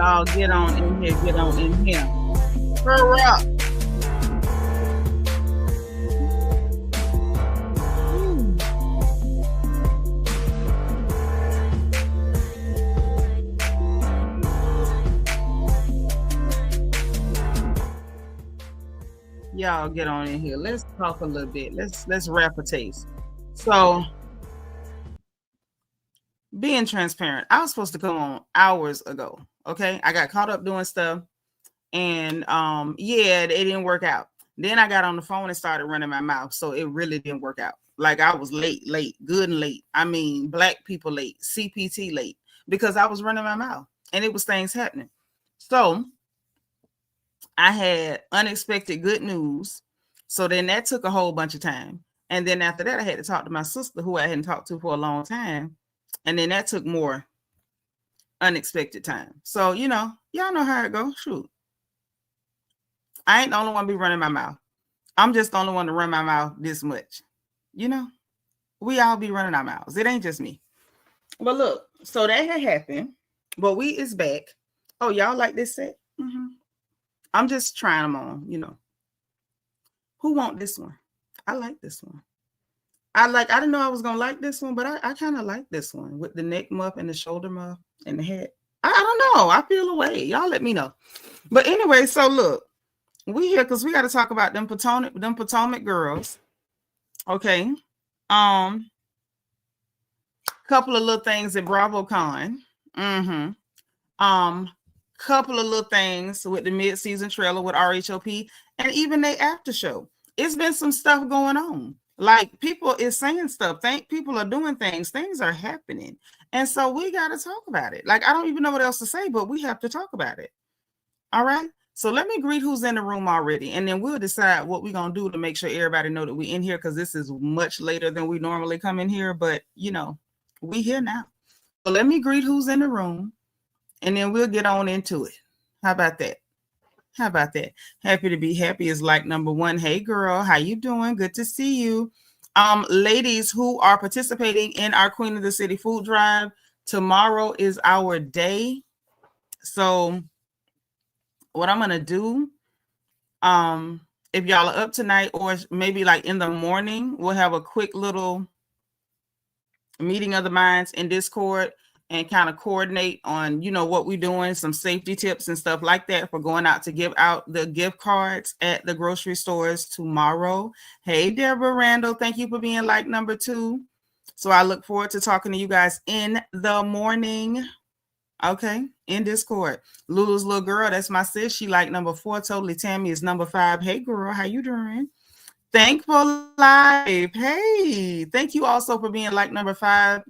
Y'all get on in here. Get on in here. Hurry up. Y'all get on in here. Let's talk a little bit. Let's wrap a taste. So, being transparent, I was supposed to come on hours ago. Okay, I got caught up doing stuff, and yeah, it didn't work out. Then I got on the phone and started running my mouth, so it really didn't work out. Like I was late, good and late. I mean, black people late, CPT late, because I was running my mouth, and it was things happening. So I had unexpected good news. So then that took a whole bunch of time. And then after that, I had to talk to my sister, who I hadn't talked to for a long time. And then that took more unexpected time. So, you know, y'all know how it goes. Shoot. I ain't the only one be running my mouth. I'm just the only one to run my mouth this much. You know, we all be running our mouths. It ain't just me. But look, so that had happened. But we is back. Oh, y'all like this set? Mm-hmm. I'm just trying them on, you know. Who want this one? I like this one. I didn't know I was going to like this one, but I kind of like this one with the neck muff and the shoulder muff and the hat. I don't know. I feel away. Y'all let me know. But anyway, so look, we here because we got to talk about them Potomac girls. Okay. Couple of little things at BravoCon. Couple of little things with the mid-season trailer with RHOP and even their after show. It's been some stuff going on. Like people is saying stuff. People are doing things. Things are happening. And so we got to talk about it. Like, I don't even know what else to say, but we have to talk about it. All right. So let me greet who's in the room already. And then we'll decide what we're going to do to make sure everybody know that we're in here, because this is much later than we normally come in here. But, you know, we here now. So let me greet who's in the room. And then we'll get on into it. How about that? How about that? Happy to be happy is like number one. Hey, girl, how you doing? Good to see you. Ladies who are participating in our Queen of the City food drive, tomorrow is our day. So what I'm going to do, if y'all are up tonight or maybe like in the morning, we'll have a quick little meeting of the minds in Discord and kind of coordinate on, you know, what we're doing, some safety tips and stuff like that for going out to give out the gift cards at the grocery stores tomorrow. Hey, Deborah Randall, thank you for being like number 2. So I look forward to talking to you guys in the morning. Okay, in Discord. Lulu's little girl, that's my sis. She like number 4. Totally Tammy is number 5. Hey, girl, how you doing? Thankful Live. Hey, thank you also for being like number 5.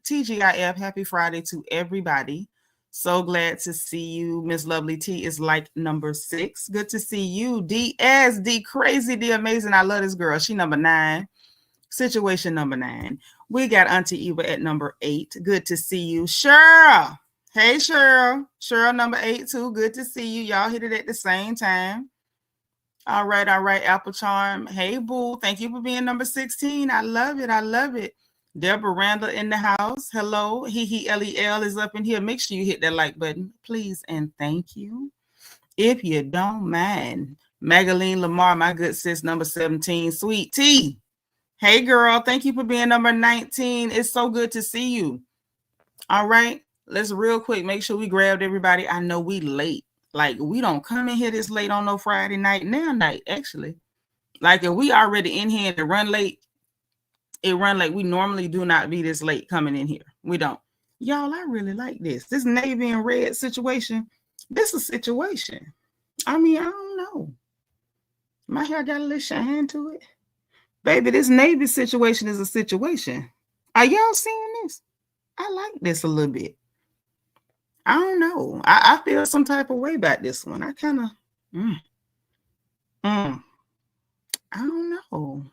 TGIF, happy Friday to everybody. So glad to see you. Miss Lovely T is like number 6. Good to see you. DS, D crazy, D amazing. I love this girl. She number 9. Situation number 9. We got Auntie Eva at number 8. Good to see you. Cheryl. Hey, Cheryl. Cheryl number 8 too. Good to see you. Y'all hit it at the same time. All right. Apple Charm. Hey, boo. Thank you for being number 16. I love it. Deborah Randall in the house. Hello. LEL is up in here. Make sure you hit that like button, please, and thank you. If you don't mind. Magaline Lamar, my good sis, number 17. Sweet Tea. Hey, girl. Thank you for being number 19. It's so good to see you. All right. Let's real quick make sure we grabbed everybody. I know we late. Like, we don't come in here this late on no Friday night. Now night, actually. Like, if we already in here to run late, it run like we normally do not be this late coming in here. We don't. Y'all, I really like this. This navy and red situation. This is a situation. I mean, I don't know. My hair got a little shine to it. Baby, this navy situation is a situation. Are y'all seeing this? I like this a little bit. I don't know. I feel some type of way about this one. I kind of, I don't know.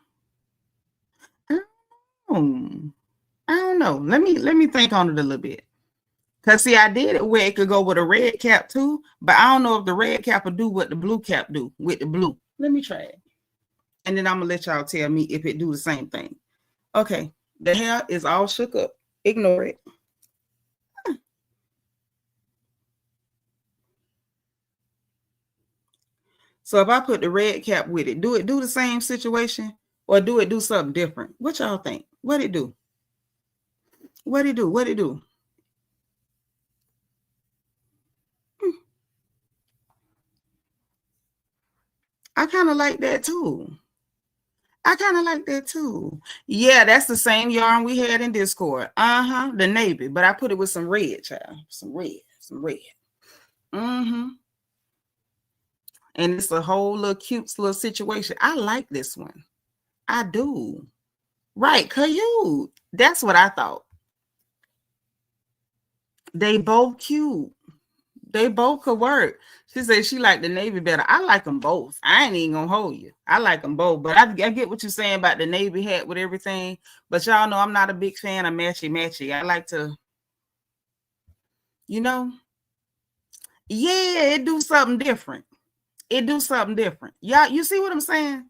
I don't know. Let me think on it a little bit. Cause see, I did it where it could go with a red cap too, but I don't know if the red cap will do what the blue cap do with the blue. Let me try it, and then I'm gonna let y'all tell me if it do the same thing. Okay, the hair is all shook up. Ignore it. So if I put the red cap with it, do the same situation or do something different? What y'all think? What it do? What it do? What it do? I kind of like that too. I kind of like that too. Yeah, that's the same yarn we had in Discord. The navy, but I put it with some red, child. Some red. And it's a whole little cute little situation. I like this one. I do. Right, cute. That's what I thought. They both cute. They both could work. She said she liked the navy better. I like them both. I ain't even gonna hold you. I like them both, but I get what you're saying about the navy hat with everything. But y'all know I'm not a big fan of matchy. I like to, yeah, it do something different. Y'all, you see what I'm saying?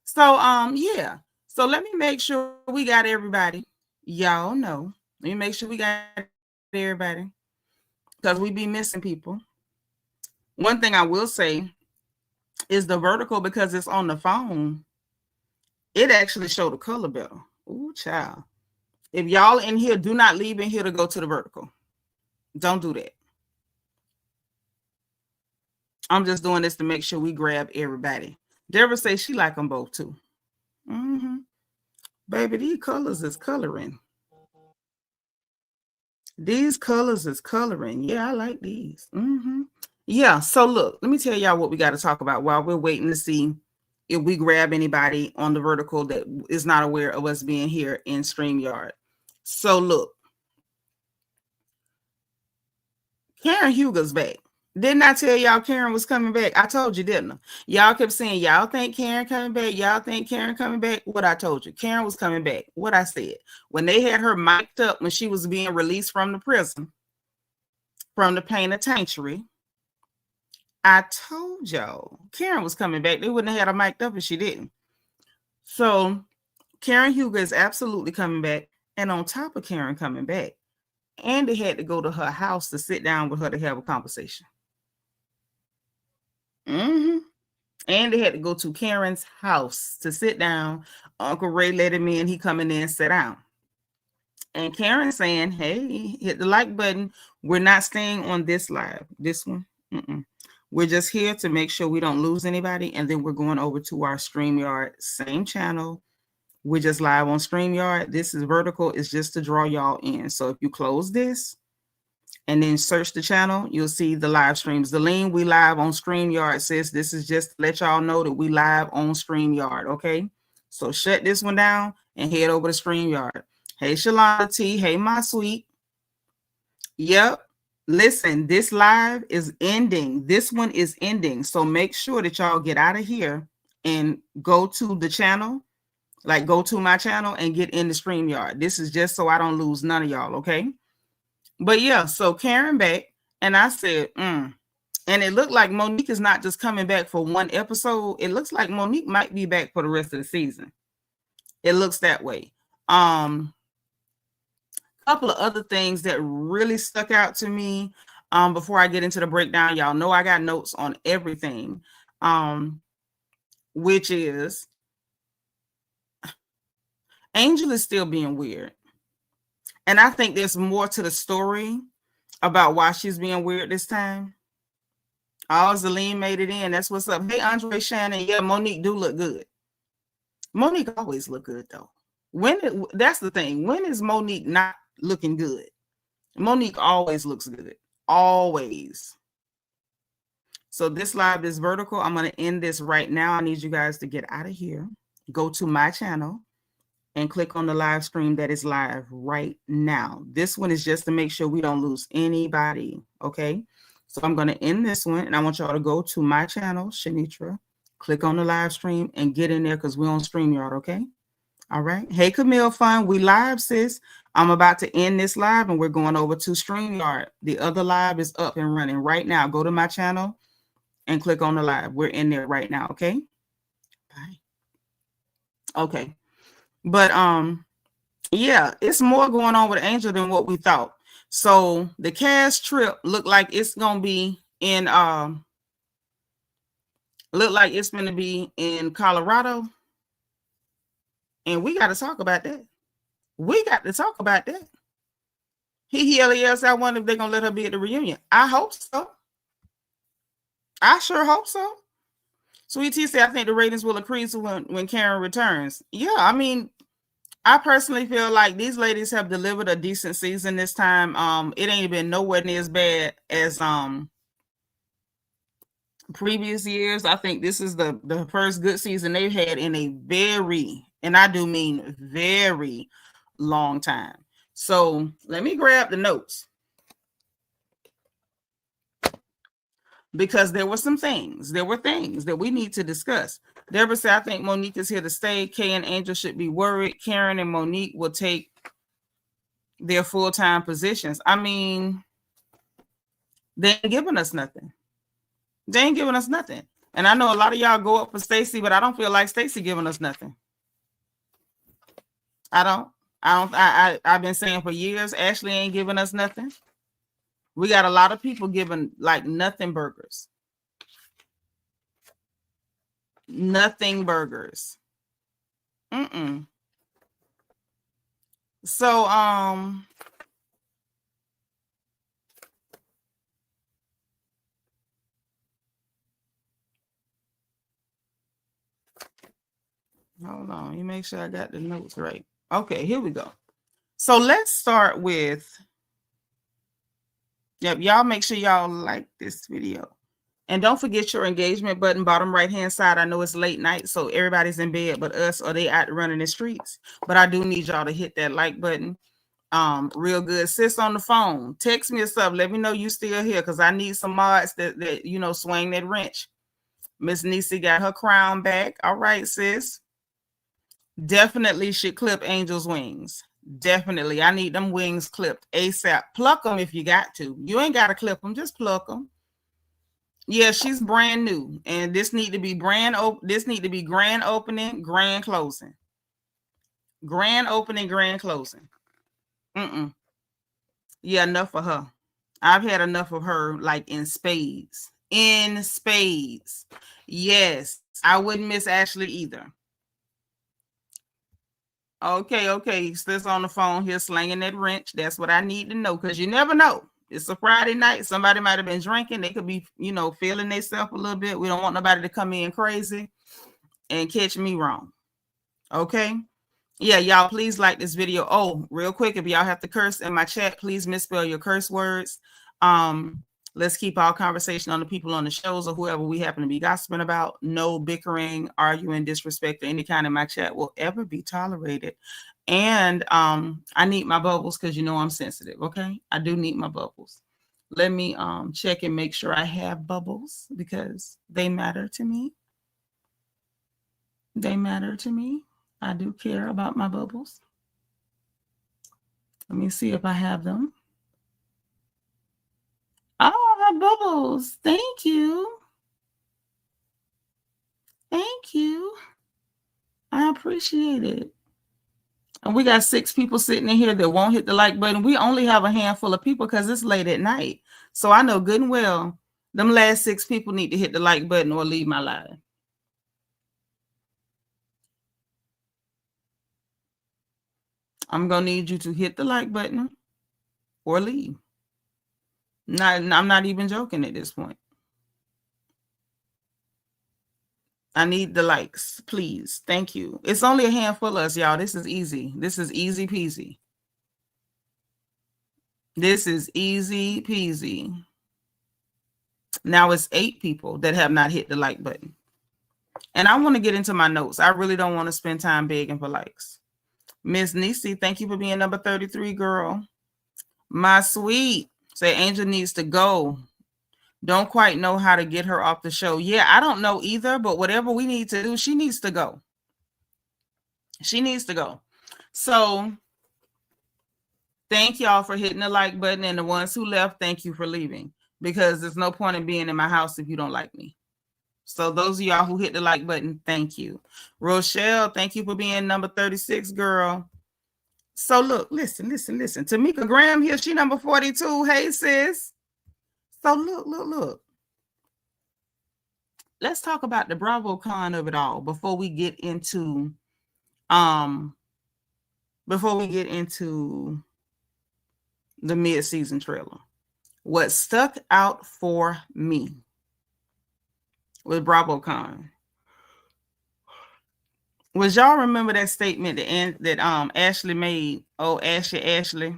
So, yeah. So let me make sure we got everybody. Y'all know. Let me make sure we got everybody, because we be missing people. One thing I will say is the vertical, because it's on the phone, it actually showed the color better. Ooh, child. If y'all in here, do not leave in here to go to the vertical. Don't do that. I'm just doing this to make sure we grab everybody. Deborah says she like them both too. Baby, these colors is coloring. These colors is coloring. Yeah, I like these. Yeah, so look, let me tell y'all what we got to talk about while we're waiting to see if we grab anybody on the vertical that is not aware of us being here in StreamYard. So look, Karen Huger's back. Didn't I tell y'all Karen was coming back? I told you, didn't I? Y'all kept saying, y'all think Karen coming back? Y'all think Karen coming back? What I told you, Karen was coming back. What I said, when they had her mic'd up when she was being released from the prison, from the penitentiary, I told y'all Karen was coming back. They wouldn't have had her mic'd up if she didn't. So Karen Huger is absolutely coming back. And on top of Karen coming back, Andy had to go to her house to sit down with her to have a conversation. Andy had to go to Karen's house to sit down. Uncle Ray let him in. He coming in and sit down. And Karen saying, hey, hit the like button. We're not staying on this live. This one. We're just here to make sure we don't lose anybody. And then we're going over to our StreamYard, same channel. We're just live on StreamYard. This is vertical. It's just to draw y'all in. So if you close this and then search the channel, you'll see the live streams. The link, we live on StreamYard, says this is just to let y'all know that we live on StreamYard, okay? So shut this one down and head over to StreamYard. Hey, Shalana T. Hey, my sweet. Yep. Listen, this live is ending. This one is ending. So make sure that y'all get out of here and go to the channel. Like, go to my channel and get in the StreamYard. This is just so I don't lose none of y'all, okay? But yeah, so Karen back, and I said, and it looked like Monique is not just coming back for one episode. It looks like Monique might be back for the rest of the season. It looks that way. Couple of other things that really stuck out to me before I get into the breakdown. Y'all know I got notes on everything, which is Angel is still being weird. And I think there's more to the story about why she's being weird this time. Oh, Zaleen made it in. That's what's up. Hey, Andre Shannon. Yeah, Monique do look good. Monique always look good, though. That's the thing. When is Monique not looking good? Monique always looks good. Always. So this live is vertical. I'm going to end this right now. I need you guys to get out of here. Go to my channel and click on the live stream that is live right now. This one is just to make sure we don't lose anybody, okay? So I'm going to end this one, and I want y'all to go to my channel, Seanitra, click on the live stream, and get in there because we're on StreamYard, okay? All right. Hey, Camille Fun, we live, sis. I'm about to end this live, and we're going over to StreamYard. The other live is up and running right now. Go to my channel and click on the live. We're in there right now, okay? Bye. Okay. But yeah, it's more going on with Angel than what we thought. So the cast trip looked like it's gonna be in Look like it's going to be in Colorado. And we got to talk about that. We got to talk about that. I wonder if they're going to let her be at the reunion. I hope so. I sure hope so. Sweet Tea said, I think the ratings will increase when Karen returns. Yeah, I mean, I personally feel like these ladies have delivered a decent season this time. It ain't been nowhere near as bad as previous years. I think this is the first good season they've had in a very, and I do mean very long time. So let me grab the notes, because there were things that we need to discuss. Deborah said, I think Monique is here to stay. Kay and Angel should be worried. Karen and Monique will take their full-time positions. I mean, they ain't giving us nothing. And I know a lot of y'all go up for Stacy, but I don't feel like Stacy giving us nothing. I've been saying for years, Ashley ain't giving us nothing. We got a lot of people giving like nothing burgers. Nothing burgers. So, hold on, you make sure I got the notes right. Okay, here we go. So let's start with, yep, y'all make sure y'all like this video. And don't forget your engagement button, bottom right-hand side. I know it's late night, so everybody's in bed but us, or they out running the streets. But I do need y'all to hit that like button. Real good. Sis on the phone, text me or something. Let me know you still here, because I need some mods that you know, swing that wrench. Miss Nisi got her crown back. All right, sis. Definitely should clip Angel's wings. Definitely. I need them wings clipped ASAP. Pluck them if you got to. You ain't got to clip them. Just pluck them. Yeah, she's brand new, and this need to be grand opening, grand closing. Grand opening, grand closing. Yeah, enough for her. I've had enough of her, like in spades. In spades. Yes, I wouldn't miss Ashley either. Okay. Sis on the phone here slanging that wrench. That's what I need to know, because you never know. It's a Friday night. Somebody might have been drinking. They could be, you know, feeling themselves a little bit. We don't want nobody to come in crazy and catch me wrong. Okay. Yeah, y'all, please like this video. Oh, real quick, if y'all have to curse in my chat, please misspell your curse words. Let's keep our conversation on the people on the shows or whoever we happen to be gossiping about. No bickering, arguing, disrespect, or any kind in my chat will ever be tolerated. And I need my bubbles, because you know I'm sensitive. Okay, I do need my bubbles. Let me check and make sure I have bubbles, because they matter to me. They matter to me. I do care about my bubbles. Let me see if I have them. Oh, I have bubbles. Thank you. Thank you. I appreciate it. And we got 6 people sitting in here that won't hit the like button. We only have a handful of people because it's late at night. So I know good and well them last 6 people need to hit the like button or leave my live. I'm going to need you to hit the like button or leave. I'm not even joking at this point. I need the likes, please. Thank you. It's only a handful of us, y'all. This is easy. This is easy peasy. This is easy peasy. Now it's 8 people that have not hit the like button. And I want to get into my notes. I really don't want to spend time begging for likes. Miss Nisi, thank you for being number 33, girl. My sweet, say Angel needs to go. Don't quite know how to get her off the show. Yeah, I don't know either, but whatever we need to do, she needs to go. She needs to go. So thank y'all for hitting the like button, and the ones who left, thank you for leaving, because there's no point in being in my house if you don't like me. So those of y'all who hit the like button, thank you. Rochelle, thank you for being number 36, girl. So look, listen. Tamika Graham here, she number 42. Hey, sis. So look. let's talk about the BravoCon of it all before we get into um the mid-season trailer. What stuck out for me with BravoCon was, y'all remember that statement that Ashley made? Oh, Ashley.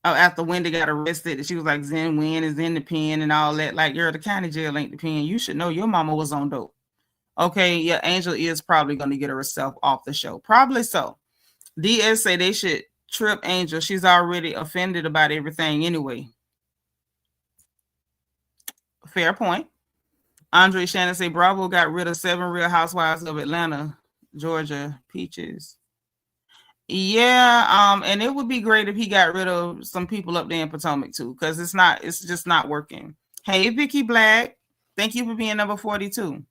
Oh, after Wendy got arrested, she was like, Zen Win is in the pen and all that. Like, girl, the county jail ain't the pen. You should know your mama was on dope. Okay, yeah, Angel is probably going to get herself off the show. Probably so. DS say they should trip Angel. She's already offended about everything anyway. Fair point. Andre Shannon say Bravo got rid of 7 Real Housewives of Atlanta, Georgia, Peaches. Yeah, and it would be great if he got rid of some people up there in Potomac too, because it's just not working. Hey, Vicky Black, thank you for being number 42.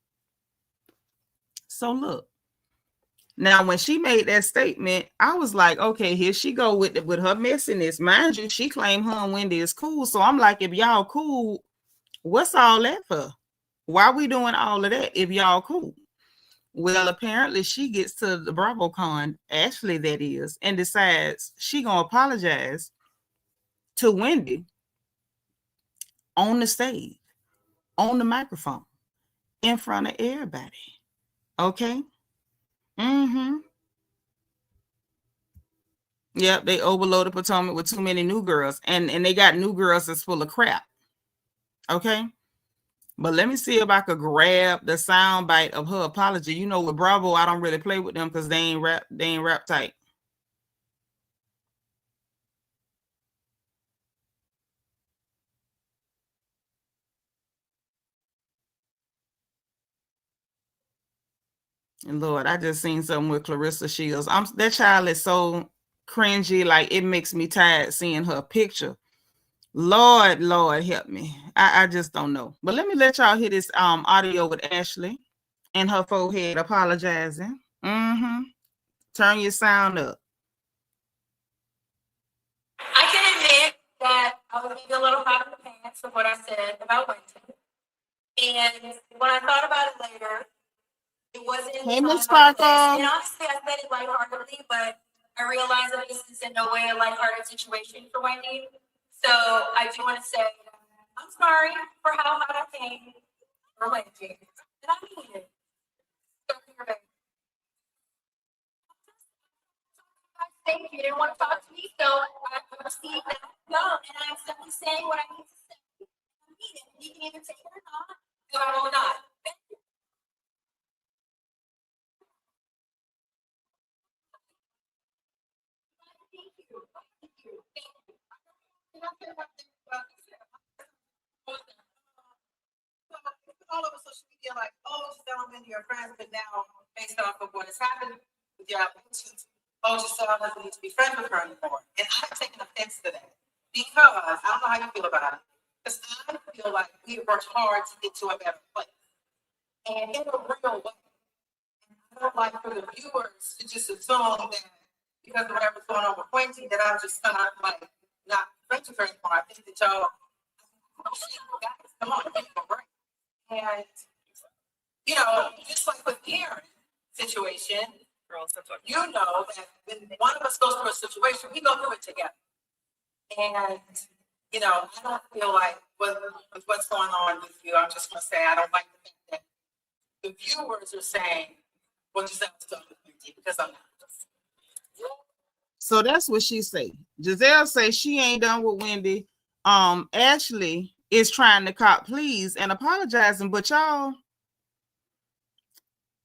So look, now when she made that statement, I was like, okay, here she go with her messiness. Mind you, she claimed her and Wendy is cool. So I'm like, if y'all cool, what's all that for? Why we doing all of that if y'all cool? Well, apparently she gets to the BravoCon, Ashley that is, and decides she gonna apologize to Wendy on the stage, on the microphone, in front of everybody. Okay? Mm-hmm. Yep, they overloaded Potomac with too many new girls, and they got new girls that's full of crap. Okay? But let me see if I could grab the sound bite of her apology. You know, with Bravo, I don't really play with them because they ain't rap tight. And Lord, I just seen something with Clarissa Shields. That child is so cringy, like it makes me tired seeing her picture. Lord help me. I just don't know. But let me let y'all hear this audio with Ashley and her forehead apologizing. Mm-hmm. Turn your sound up. I can admit that I was maybe a little hot in the pants of what I said about Winton. And when I thought about it later, it wasn't in Hey, Miss Sparkle. And honestly, I said it lightheartedly, but I realized that this is in no way a lighthearted situation for Wendy. So I do want to say I'm sorry for how hot I came for Wendy. And I mean it. Thank you. You didn't want to talk to me, so I received that. No, and I'm simply saying what I need to say. I mean it. You can either take it or not, but I will not. Thank you. All over social media, like, oh, Giselle and Wendy are friends, but now, based off of what has happened with your applications, oh, Giselle doesn't need to be friends with her anymore. And I've taken offense to that because I don't know how you feel about it, because I feel like we worked hard to get to a better place. And in a real way. I don't like for the viewers to just assume that because of whatever's going on with Wendy, that I'm just kind of like not friends with her anymore. I think that y'all, guys, come on, take a break. And, you know, just like with Karen's situation, you know that when one of us goes through a situation, we go through it together. And, you know, I don't feel like with what's going on with you, I'm just going to say I don't like the fact that the viewers are saying, well, Giselle's done with Wendy, because I'm not. So that's what she say. Giselle say she ain't done with Wendy. Ashley is trying to cop please and apologizing, but y'all,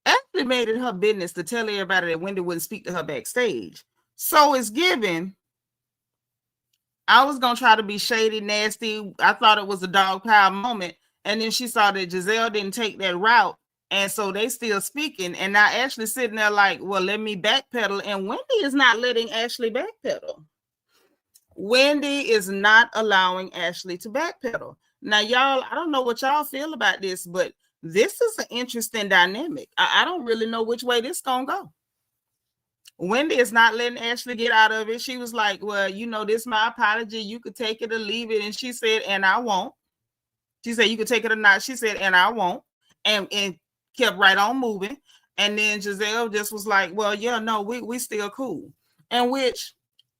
Ashley made it her business to tell everybody that Wendy wouldn't speak to her backstage. So it's given. I was gonna try to be shady, nasty. I thought it was a dog pile moment, and then she saw that Giselle didn't take that route, and so they still speaking. And now Ashley sitting there like, well, let me backpedal, and Wendy is not letting Ashley backpedal. Wendy is not allowing Ashley to backpedal. Now, y'all, I don't know what y'all feel about this, but this is an interesting dynamic. I don't really know which way this gonna go. Wendy is not letting Ashley get out of it. She was like, well, you know, this is my apology. You could take it or leave it. And she said, and I won't. She said, you could take it or not. She said, and I won't. And kept right on moving. And then Giselle just was like, well, yeah, no, we still cool. And which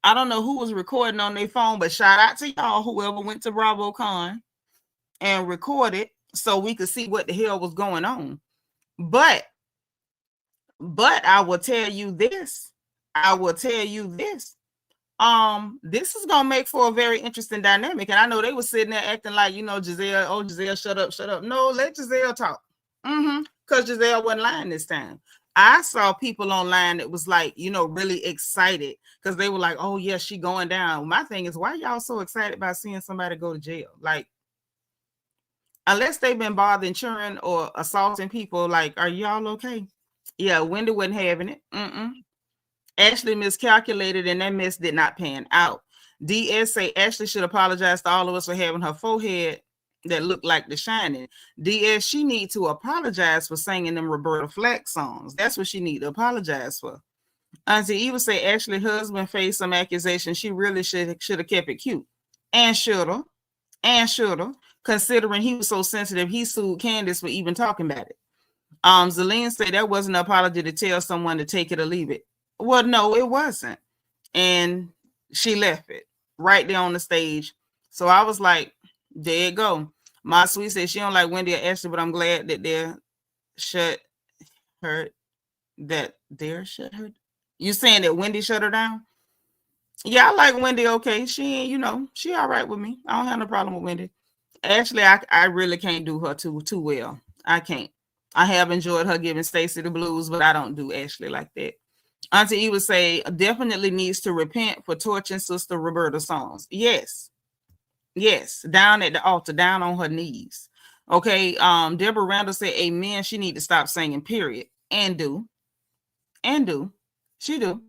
I don't know who was recording on their phone, but shout out to y'all, whoever went to BravoCon and recorded so we could see what the hell was going on. But I will tell you this. This is gonna make for a very interesting dynamic. And I know they were sitting there acting like, Giselle, oh, Giselle, shut up. No, let Giselle talk. Because Giselle wasn't lying this time. I saw people online that was like, really excited because they were like, oh, yeah, she going down. My thing is, why y'all so excited about seeing somebody go to jail? Like, unless they've been bothering children or assaulting people, like, are y'all okay? Yeah, Wendy wasn't having it. Ashley miscalculated and that mess did not pan out. DS say Ashley should apologize to all of us for having her forehead that looked like The Shining. DS, she need to apologize for singing them Roberta Flack songs. That's what she need to apologize for. Auntie Eva say Ashley's husband faced some accusations. She really should have kept it cute. And shoulda, considering he was so sensitive, he sued Candace for even talking about it. Zelene said that wasn't an apology to tell someone to take it or leave it. Well, no, it wasn't. And she left it right there on the stage. So I was like, there you go. My sweet said she don't like Wendy or Ashley, but I'm glad that they're shut her. You saying that Wendy shut her down? Yeah, I like Wendy. Okay, she she all right with me. I don't have no problem with Wendy. Ashley, I really can't do her too well. I can't. I have enjoyed her giving Stacy the blues, but I don't do Ashley like that. Auntie E would say definitely needs to repent for torching Sister Roberta's songs. Yes, down at the altar, down on her knees. Okay. Deborah Randall said, "Amen." She need to stop singing. Period. And do. She do.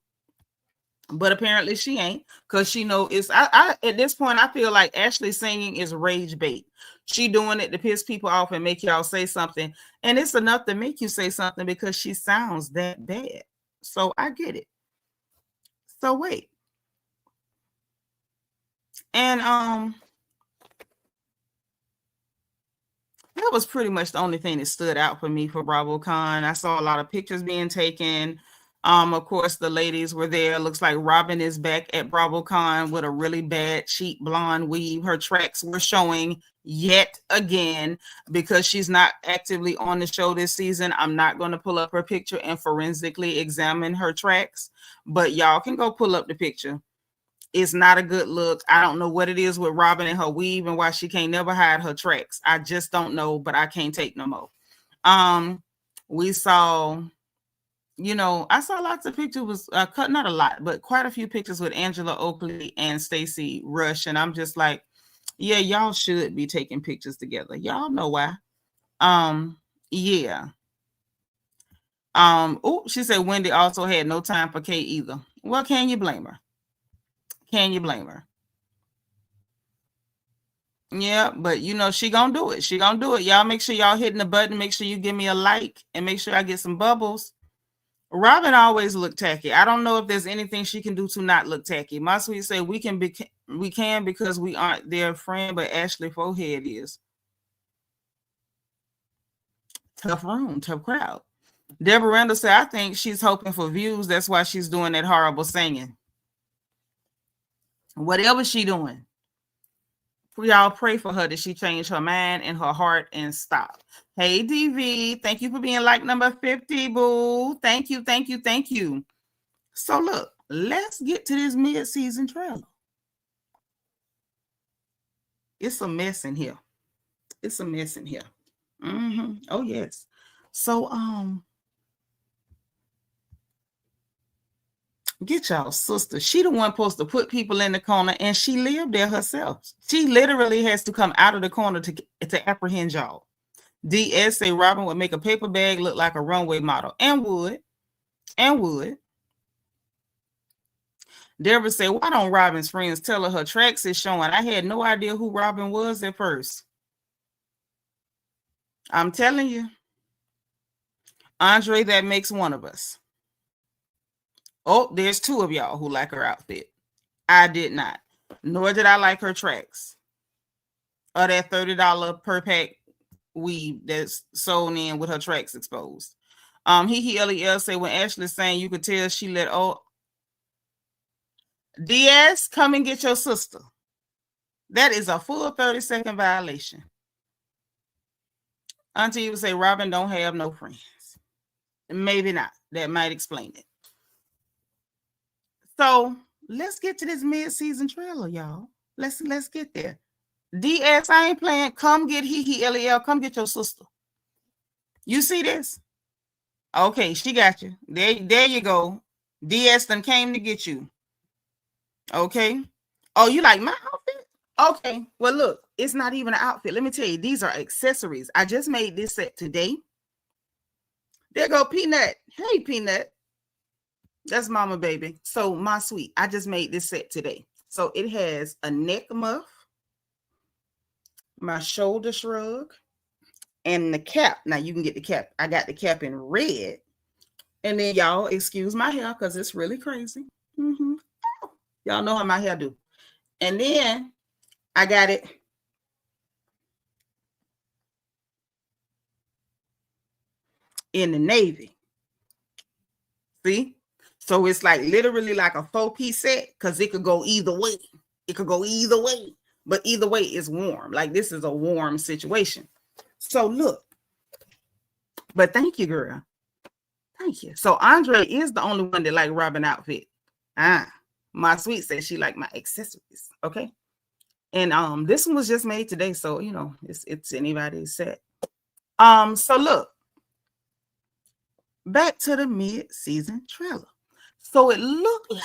But apparently she ain't, because she know it's. I at this point I feel like Ashley singing is rage bait. She doing it to piss people off and make y'all say something, and it's enough to make you say something because she sounds that bad. So I get it. So wait. And that was pretty much the only thing that stood out for me for BravoCon. I saw a lot of pictures being taken. Of course, the ladies were there. Looks like Robin is back at BravoCon with a really bad cheap blonde weave. Her tracks were showing yet again because she's not actively on the show this season. I'm not going to pull up her picture and forensically examine her tracks, but y'all can go pull up the picture. It's not a good look. I don't know what it is with Robin and her weave and why she can't never hide her tracks. I just don't know, but I can't take no more. We saw, I saw lots of pictures, not a lot, but quite a few pictures with Angela Oakley and Stacey Rush. And I'm just like, yeah, y'all should be taking pictures together. Y'all know why. Yeah. She said Wendy also had no time for Kay either. Well, can you blame her? Yeah, but she gonna do it. Y'all make sure y'all hitting the button. Make sure you give me a like and make sure I get some bubbles. Robin always look tacky. I don't know if there's anything she can do to not look tacky. My sweet say we can because we aren't their friend, but Ashley forehead is. Tough room, tough crowd. Deborah Randall said, I think she's hoping for views. That's why she's doing that horrible singing. Whatever she doing, y'all pray for her that she change her mind and her heart and stop. Hey, DV, thank you for being like number 50, boo. Thank you. So look, let's get to this mid-season trailer. It's a mess in here. Oh, yes. So, get y'all sister. She the one supposed to put people in the corner, and she lived there herself. She literally has to come out of the corner to apprehend y'all. DS say Robin would make a paper bag look like a runway model, and would. Deborah said, why don't Robin's friends tell her tracks is showing? I had no idea who Robin was at first. I'm telling you. Andre, that makes one of us. Oh, there's two of y'all who like her outfit. I did not. Nor did I like her tracks. of that $30 per pack weed that's sewn in with her tracks exposed. LEL say when Ashley's saying you could tell she let DS come and get your sister. That is a full 30-second violation. Auntie would say Robin don't have no friends. Maybe not. That might explain it. So let's get to this mid-season trailer, y'all. Let's get there. DS, I ain't playing. Come get LEL. Come get your sister. You see this? Okay, she got you. There you go. DS done came to get you. Okay. Oh, you like my outfit? Okay. Well, look, it's not even an outfit. Let me tell you, these are accessories. I just made this set today. There go Peanut. Hey, Peanut. That's Mama Baby. So my sweet, I just made this set today. So it has a neck muff, my shoulder shrug, and the cap. Now you can get the cap. I got the cap in red. And then y'all excuse my hair because it's really crazy. Y'all know how my hair do. And then I got it in the navy. See? So it's like literally like a 4-piece set because it could go either way. It could go either way. But either way, it's warm. Like this is a warm situation. So look. But thank you, girl. Thank you. So Andre is the only one that like Robin outfit. My sweet says she like my accessories. Okay. And this one was just made today. So, you know, it's anybody's set. So look. Back to the mid-season trailer. So it looked like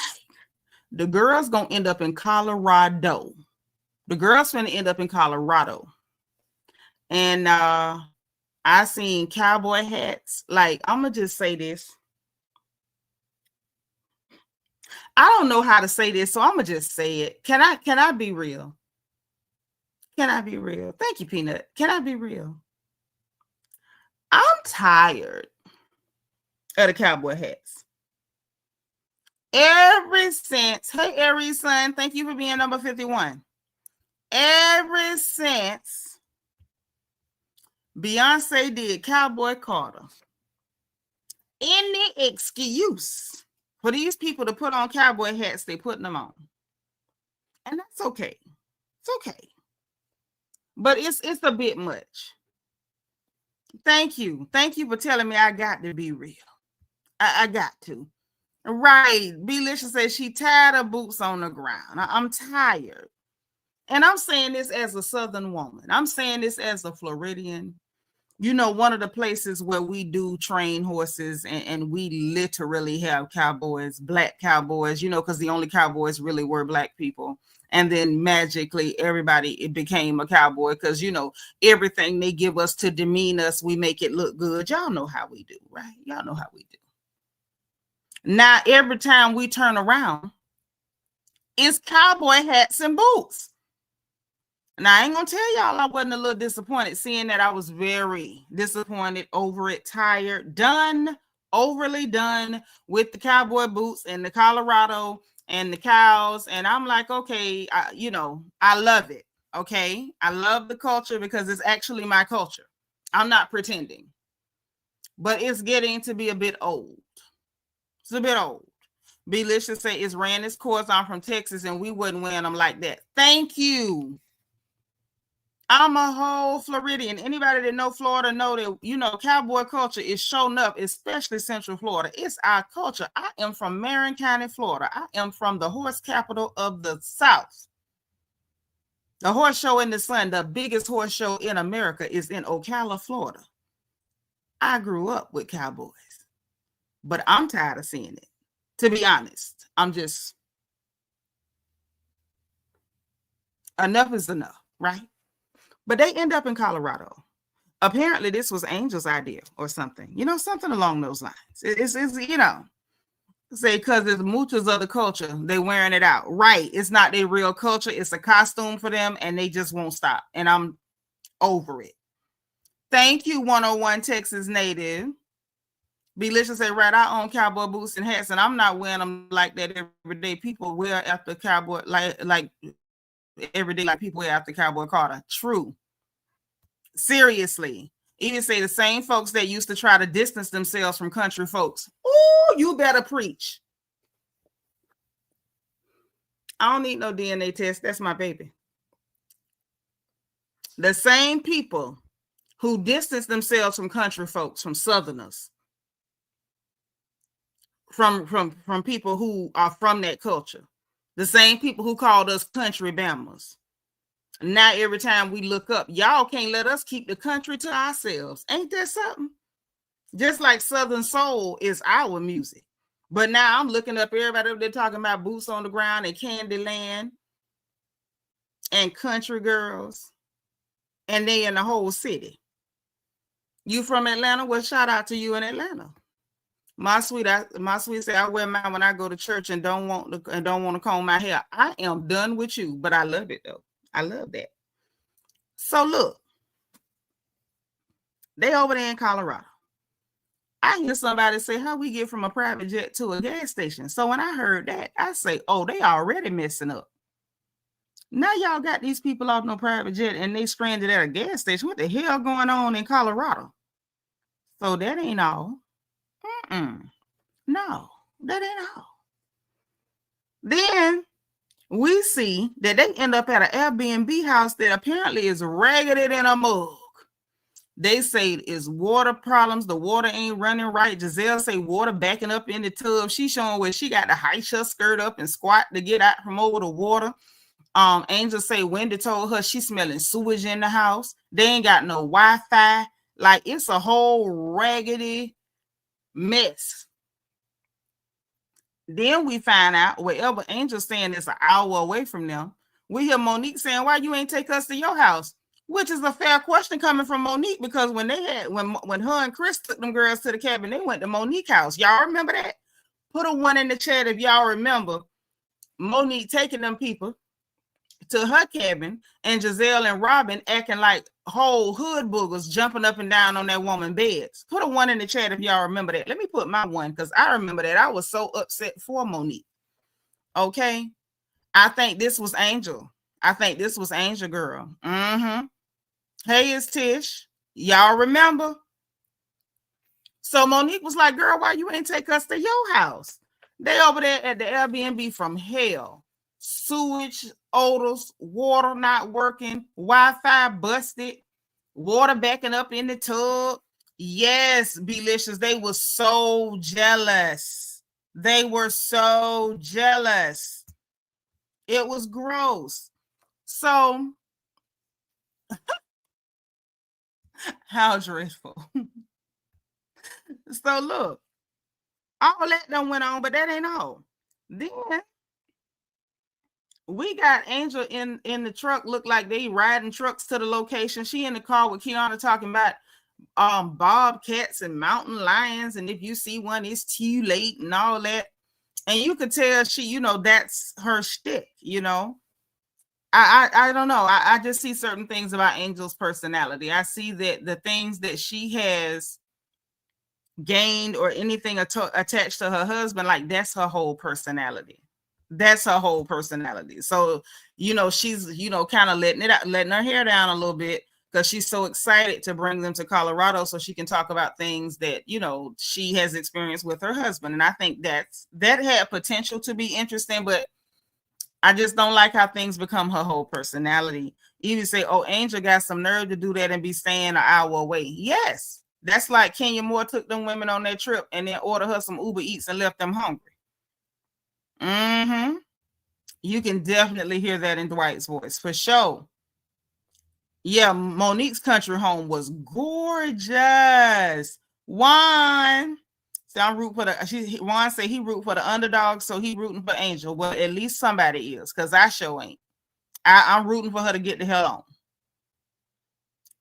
the girl's gonna end up in Colorado. The girl's gonna end up in Colorado. And I seen cowboy hats. Like, I'm gonna just say this. I don't know how to say this, so I'm gonna just say it. Can I be real? Can I be real? Thank you, Peanut. Can I be real? I'm tired of the cowboy hats. Ever since, hey Aries son, thank you for being number 51. Ever since Beyonce did Cowboy Carter, any excuse for these people to put on cowboy hats, they putting them on. And that's okay. It's okay. But it's a bit much. Thank you. Thank you for telling me I got to be real. I got to. Right. Belicious says she tired of boots on the ground. I'm tired. And I'm saying this as a Southern woman. I'm saying this as a Floridian. You know, one of the places where we do train horses and we literally have cowboys, black cowboys, you know, because the only cowboys really were black people. And then magically it became a cowboy because, you know, everything they give us to demean us, we make it look good. Y'all know how we do, right? Y'all know how we do. Now, every time we turn around, it's cowboy hats and boots. Now, I ain't going to tell y'all I wasn't a little disappointed seeing that. I was very disappointed, over it, tired, overly done with the cowboy boots and the Colorado and the cows. And I'm like, okay, I love it. Okay. I love the culture because it's actually my culture. I'm not pretending. But it's getting to be a bit old. It's a bit old. Belicious say it's ran its course. I'm from Texas and we wouldn't wear them like that. Thank you. I'm a whole Floridian. Anybody that know Florida know that, you know, cowboy culture is showing up, especially Central Florida. It's our culture. I am from Marion County, Florida. I am from the horse capital of the South. The horse show in the sun, the biggest horse show in America, is in Ocala, Florida. I grew up with cowboys, but I'm tired of seeing it. To be honest, enough is enough, right? But they end up in Colorado. Apparently, this was Angel's idea or something, you know, something along those lines. It's you know, say because it's muchos of the culture, they wearing it out. Right. It's not their real culture. It's a costume for them and they just won't stop. And I'm over it. Thank you, 101 Texas native. Belicious say, right, I own cowboy boots and hats and I'm not wearing them like that every day. People wear after cowboy, like every day like people wear after Cowboy Carter. True. Seriously. Even say the same folks that used to try to distance themselves from country folks. Ooh, you better preach. I don't need no DNA test. That's my baby. The same people who distance themselves from country folks, from Southerners, from people who are from that culture, the same people who called us country Bammers. Now every time we look up, y'all can't let us keep the country to ourselves. Ain't that something? Just like Southern Soul is our music. But now I'm looking up everybody, they're talking about Boots on the Ground and Candyland and Country Girls. And they in the whole city. You from Atlanta? Well, shout out to you in Atlanta. My sweet say I wear mine when I go to church and don't want to comb my hair. I am done with you, but I love it though. I love that. So look, they over there in Colorado. I hear somebody say, how we get from a private jet to a gas station? So when I heard that, I say, oh, they already messing up. Now y'all got these people off no private jet and they stranded at a gas station. What the hell going on in Colorado? So that ain't all. No, that ain't all. Then we see that they end up at an Airbnb house that apparently is raggedy than a mug. They say it's water problems. The water ain't running right. Giselle say water backing up in the tub. She showing where she got to hike her skirt up and squat to get out from over the water. Angel say Wendy told her she's smelling sewage in the house. They ain't got no Wi-Fi. Like it's a whole raggedy mess. Then we find out wherever Angel's saying it's an hour away from them. We hear Monique saying, why you ain't take us to your house? Which is a fair question coming from Monique, because when her and Chris took them girls to the cabin, they went to Monique's house. Y'all remember that? Put a 1 in the chat if y'all remember Monique taking them people to her cabin and Giselle and Robin acting like whole hood boogers jumping up and down on that woman's beds. Put a 1 in the chat if y'all remember that. Let me put my 1 because I remember that. I was so upset for Monique. Okay. I think this was Angel. I think this was Angel girl. Hey, it's Tish. Y'all remember? So Monique was like, girl, why you ain't take us to your house? They over there at the Airbnb from hell. Sewage, odors, water not working, Wi-Fi busted, water backing up in the tub. Yes, Belicious, they were so jealous. They were so jealous. It was gross. So, how dreadful. So look, all that done went on, but that ain't all. Then we got Angel in the truck, look like they riding trucks to the location. She in the car with Kiana talking about bobcats and mountain lions, and if you see one, it's too late and all that. And you could tell she, that's her shtick, I don't know. I just see certain things about Angel's personality. I see that the things that she has gained or anything attached to her husband, like that's her whole personality. That's her whole personality. So, she's, kind of letting her hair down a little bit because she's so excited to bring them to Colorado so she can talk about things that, she has experienced with her husband. And I think that had potential to be interesting, but I just don't like how things become her whole personality. Even say, oh, Angel got some nerve to do that and be staying an hour away. Yes. That's like Kenya Moore took them women on that trip and then ordered her some Uber Eats and left them hungry. You can definitely hear that in Dwight's voice for sure. Yeah, Monique's country home was gorgeous. Juan, so I'm rooting for Juan say he root for the underdog, so he rooting for Angel. Well, at least somebody is, because I sure ain't. I'm rooting for her to get the hell on.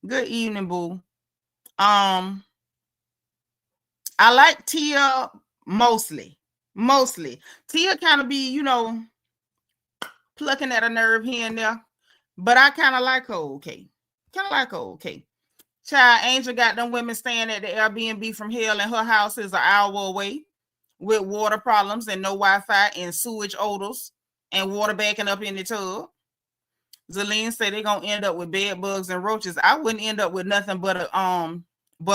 Good evening, boo. I like Tia mostly. Tia kind of be, plucking at a nerve here and there, but I kind of like her okay. Child, Angel got them women staying at the Airbnb from hell, and her house is an hour away with water problems and no Wi-Fi and sewage odors and water backing up in the tub. Zelene said they're gonna end up with bed bugs and roaches. I wouldn't end up with nothing but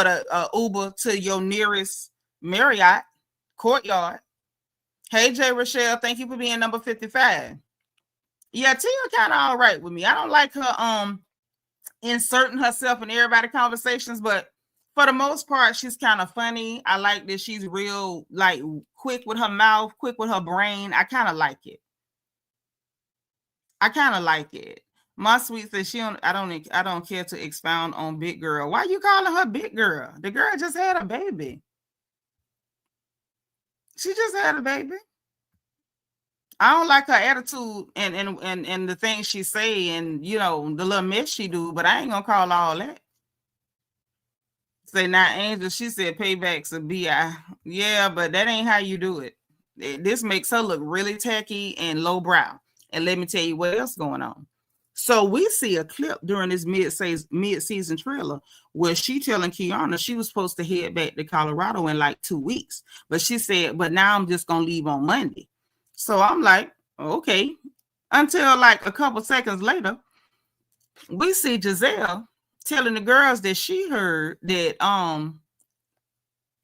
a Uber to your nearest Marriott Courtyard. Hey J Rochelle, thank you for being number 55. Yeah, Tia kind of all right with me. I don't like her inserting herself in everybody's conversations, but for the most part, she's kind of funny. I like that she's real, like, quick with her mouth, quick with her brain. I kind of like it. My sweet says I don't care to expound on big girl. Why you calling her big girl? The girl just had a baby. She just had a baby. I don't like her attitude and the things she say and, you know, the little mess she do, but I ain't gonna call all that. Say now, Angel, she said payback's a BI. Yeah, but that ain't how you do it. This makes her look really tacky and lowbrow. And let me tell you what else going on. So we see a clip during this mid-season trailer where she telling Kiana she was supposed to head back to Colorado in like 2 weeks. But she said, but now I'm just going to leave on Monday. So I'm like, okay. Until like a couple seconds later, we see Giselle telling the girls that she heard that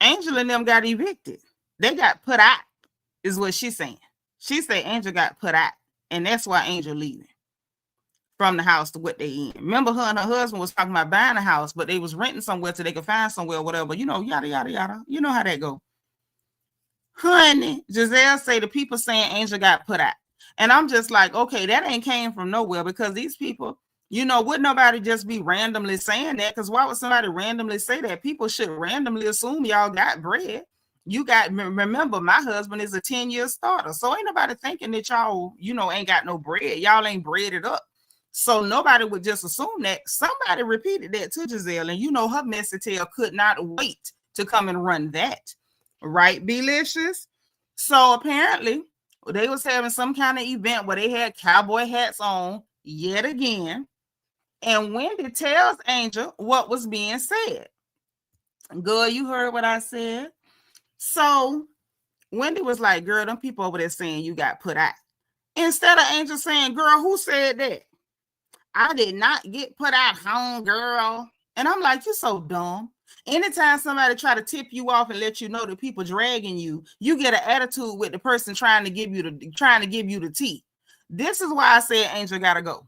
Angel and them got evicted. They got put out, is what she's saying. She said Angel got put out, and that's why Angel leaving from the house to what they in. Remember, her and her husband was talking about buying a house, but they was renting somewhere till they could find somewhere or whatever. You know, yada, yada, yada. You know how that go. Honey, Giselle say the people saying Angel got put out. And I'm just like, okay, that ain't came from nowhere because these people, you know, would nobody just be randomly saying that? Because why would somebody randomly say that? People should randomly assume y'all got bread. You got, remember, my husband is a 10-year starter. So ain't nobody thinking that y'all, you know, ain't got no bread. Y'all ain't breaded up. So nobody would just assume that. Somebody repeated that to Giselle. And you know, her messy tail could not wait to come and run that. Right, Belicious? So apparently they was having some kind of event where they had cowboy hats on yet again. And Wendy tells Angel what was being said. Girl, you heard what I said. So Wendy was like, girl, them people over there saying you got put out. Instead of Angel saying, girl, who said that? I did not get put out home, girl. And I'm like, you're so dumb. Anytime somebody try to tip you off and let you know that people dragging you, you get an attitude with the person trying to give you the tea. This is why I said Angel gotta go.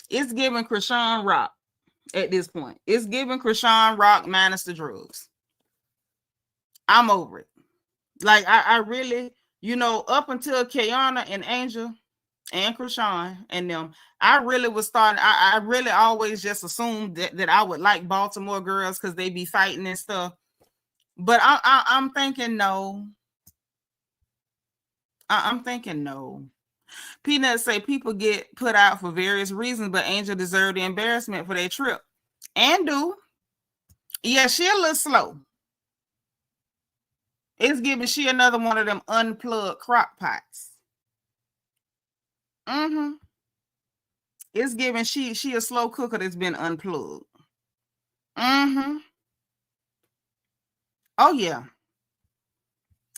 It's giving Krishan Rock at this point. It's giving Krishan Rock minus the drugs. I'm over it. Like I really, you know, up until Kiana and Angel and Krishan and them, I really was starting. I really always just assumed that I would like Baltimore girls because they be fighting and stuff. But I'm thinking no. I'm thinking no. Peanuts say people get put out for various reasons, but Angel deserved the embarrassment for their trip. And do. Yeah, she a little slow. It's giving she another one of them unplugged crock pots. Mm-hmm. It's giving she a slow cooker that's been unplugged. Mm-hmm. Oh, yeah.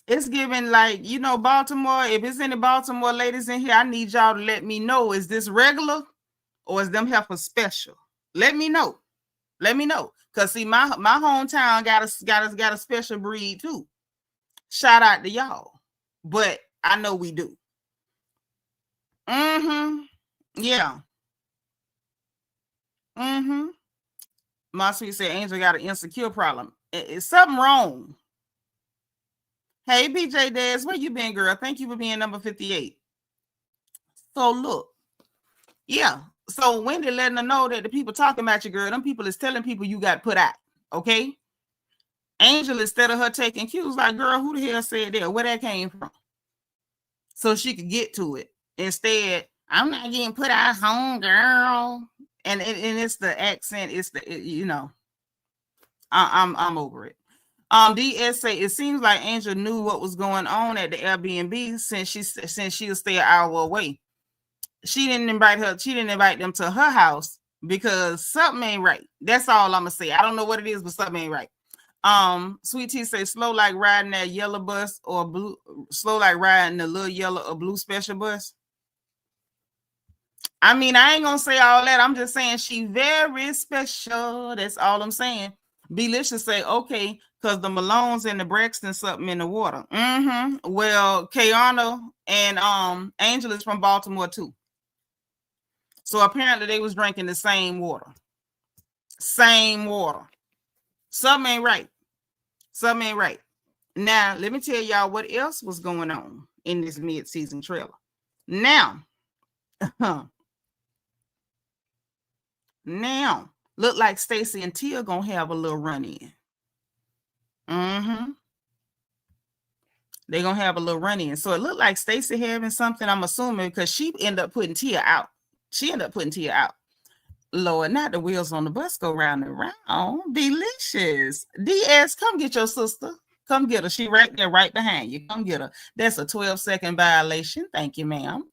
It's giving, like, you know, Baltimore. If it's any Baltimore ladies in here, I need y'all to let me know. Is this regular or is them here for special? Let me know. Let me know. Because, see, my hometown got a special breed, too. Shout out to y'all. But I know we do. Mm-hmm. Yeah. Mm-hmm. My sweet said Angel got an insecure problem. It's something wrong. Hey, BJ Dez, where you been, girl? Thank you for being number 58. So look, yeah. So Wendy letting her know that the people talking about you, girl, them people is telling people you got put out. Okay. Angel, instead of her taking cues, like, girl, who the hell said that? Where that came from? So she could get to it. Instead, I'm not getting put out home, girl. And it's the accent. It's the, you know, I'm over it. DS say it seems like Angel knew what was going on at the Airbnb since she'll stay an hour away. She didn't invite them to her house because something ain't right. That's all I'm gonna say. I don't know what it is, but something ain't right. Sweet Tea say slow like riding that yellow bus or blue, slow like riding the little yellow or blue special bus. I mean, I ain't gonna say all that. I'm just saying she very special. That's all I'm saying. Belicious say, okay, because the Malones and the Braxton something in the water. Well, Kayana and Angel is from Baltimore too. So apparently they was drinking the same water. Same water. Something ain't right. Something ain't right. Now, let me tell y'all what else was going on in this mid-season trailer. Now, now, look like Stacy and Tia gonna have a little run-in. They're gonna have a little run-in. So it looked like Stacy having something, I'm assuming, because she ended up putting Tia out. Lord, not the wheels on the bus go round and round. Delicious. DS, come get your sister. Come get her. She right there, right behind you. Come get her. That's a 12-second violation. Thank you, ma'am.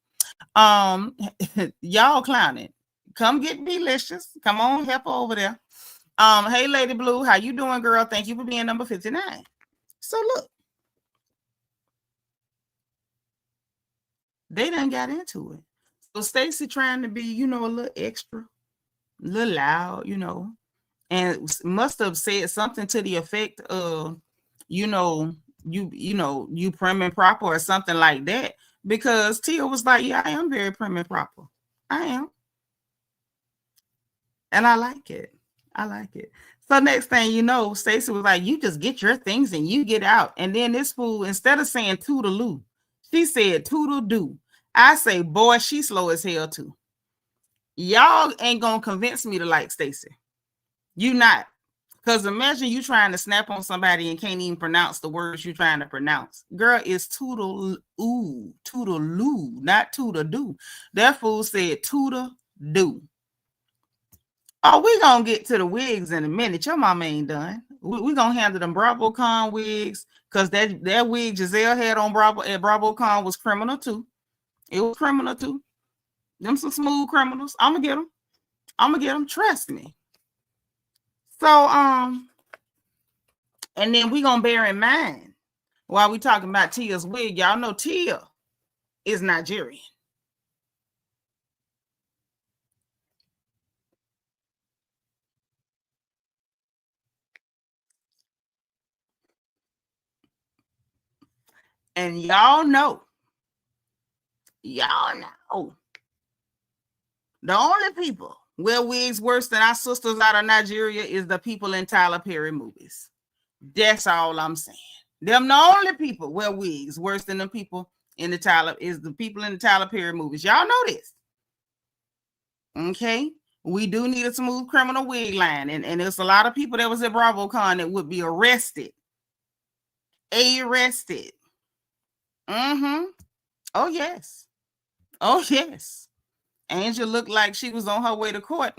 Y'all clowning. Come get Delicious. Come on, help her over there. Hey, Lady Blue, how you doing, girl? Thank you for being number 59. So look, they done got into it. So Stacy trying to be, a little extra, a little loud, and must have said something to the effect of, you prim and proper or something like that. Because Tia was like, yeah, I am very prim and proper. I am. And I like it. So next thing you know, Stacy was like, you just get your things and you get out. And then this fool, instead of saying toodaloo, she said toodle-doo. I say, boy, she slow as hell too. Y'all ain't gonna convince me to like Stacy. You not. Because imagine you trying to snap on somebody and can't even pronounce the words you're trying to pronounce. Girl, it's toodle-oo, not toodle-doo. That fool said toodle-doo. Oh, we gonna get to the wigs in a minute. Your mama ain't done. We gonna handle them BravoCon wigs, because that wig Giselle had on BravoCon was criminal too. It was criminal too. Them some smooth criminals. I'm gonna get them. Trust me. So and then we gonna bear in mind while we talking about Tia's wig, y'all know Tia is Nigerian. And y'all know, the only people wear wigs worse than our sisters out of Nigeria is the people in Tyler Perry movies. That's all I'm saying. Them the only people wear wigs worse than the people in the Tyler Perry movies. Y'all know this. Okay? We do need a smooth criminal wig line. And there's a lot of people that was at BravoCon that would be arrested. Oh, yes. Angel looked like she was on her way to court.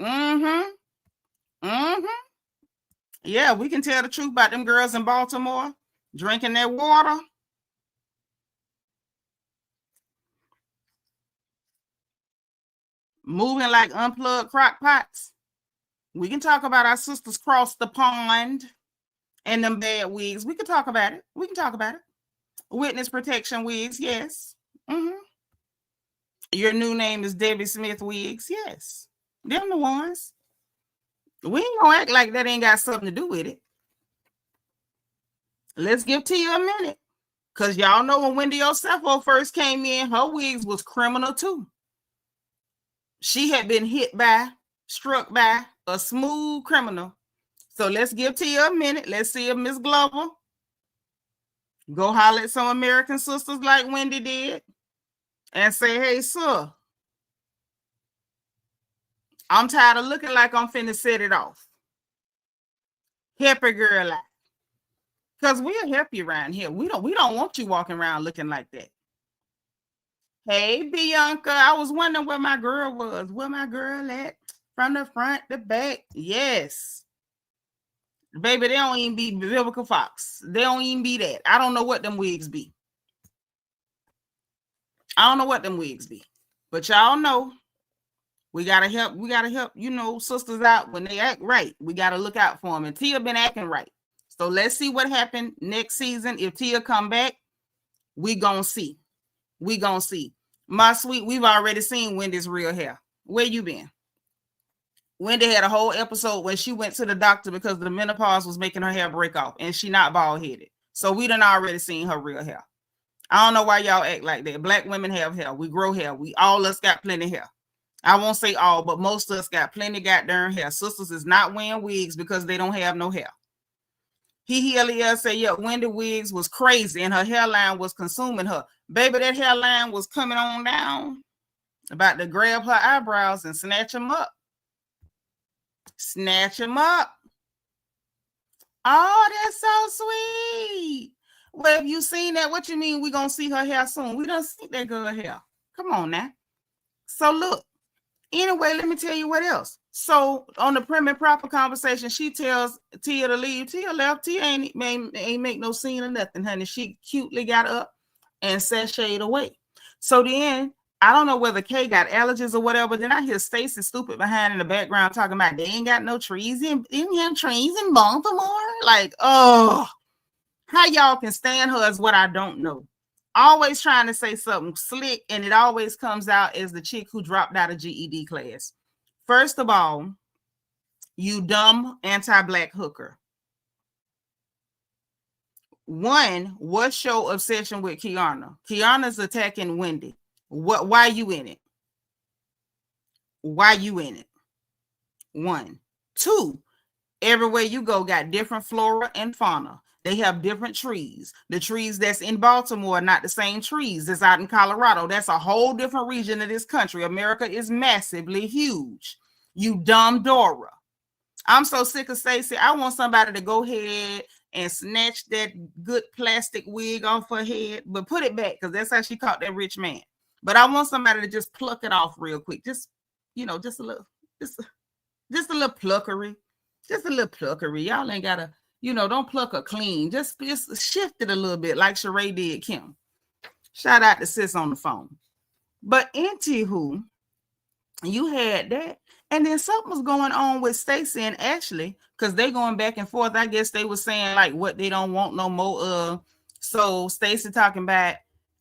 Yeah, we can tell the truth about them girls in Baltimore drinking that water. Moving like unplugged crock pots. We can talk about our sisters cross the pond and them bad wigs. We can talk about it. Witness protection wigs, yes. Your new name is Debbie Smith wigs, yes. Them the ones. We ain't gonna act like that ain't got something to do with it. Let's give Tia a minute. Because y'all know when Wendy Osefo first came in, her wigs was criminal too. She had been struck by a smooth criminal. So let's give Tia a minute. Let's see if Miss Glover go holler at some American sisters like Wendy did and say, hey, sir, I'm tired of looking like I'm finna set it off. Help a girl out. Because we'll help you around here. We don't want you walking around looking like that. Hey, Bianca, I was wondering where my girl was. Where my girl at? From the front, the back. Yes. Baby, they don't even be Biblical Fox. They don't even be that. I don't know what them wigs be. But y'all know we gotta help, sisters out when they act right. We gotta look out for them. And Tia been acting right. So let's see what happened next season. If Tia come back, we gonna see. We gonna see. My sweet, we've already seen Wendy's real hair. Where you been? Wendy had a whole episode when she went to the doctor because the menopause was making her hair break off, and she not bald-headed. So we done already seen her real hair. I don't know why y'all act like that. Black women have hair. We grow hair. We all us got plenty hair. I won't say all, but most of us got plenty goddamn hair. Sisters is not wearing wigs because they don't have no hair. He said, yeah, Wendy wigs was crazy and her hairline was consuming her. Baby, that hairline was coming on down. About to grab her eyebrows and snatch them up. Snatch them up. Oh, that's so sweet. Well, have you seen that? What you mean we gonna see her hair soon? We don't see that girl hair. Come on now. So look. Anyway, let me tell you what else. So on the prim and proper conversation, she tells Tia to leave. Tia left. Tia ain't make no scene or nothing, honey. She cutely got up and sashayed away. So then, I don't know whether Kay got allergies or whatever. Then I hear Stacy stupid behind in the background talking about they ain't got no trees in trees in Baltimore. Like, oh, how y'all can stand her is what I don't know. Always trying to say something slick, and it always comes out as the chick who dropped out of GED class. First of all, you dumb anti-black hooker. One, what's your obsession with Kiana? Kiana's attacking Wendy. Why you in it? Why you in it? One. Two, everywhere you go got different flora and fauna. They have different trees. The trees that's in Baltimore are not the same trees that's out in Colorado. That's a whole different region of this country. America is massively huge. You dumb Dora. I'm so sick of Stacy. I want somebody to go ahead and snatch that good plastic wig off her head, but put it back because that's how she caught that rich man. But I want somebody to just pluck it off real quick. Just a little pluckery. Just a little pluckery. Y'all ain't gotta. Don't pluck her clean. Just shift it a little bit like Sheree did Kim. Shout out to sis on the phone. But anywho, you had that. And then something was going on with Stacy and Ashley because they going back and forth. I guess they were saying like what they don't want no more of. So Stacy talking about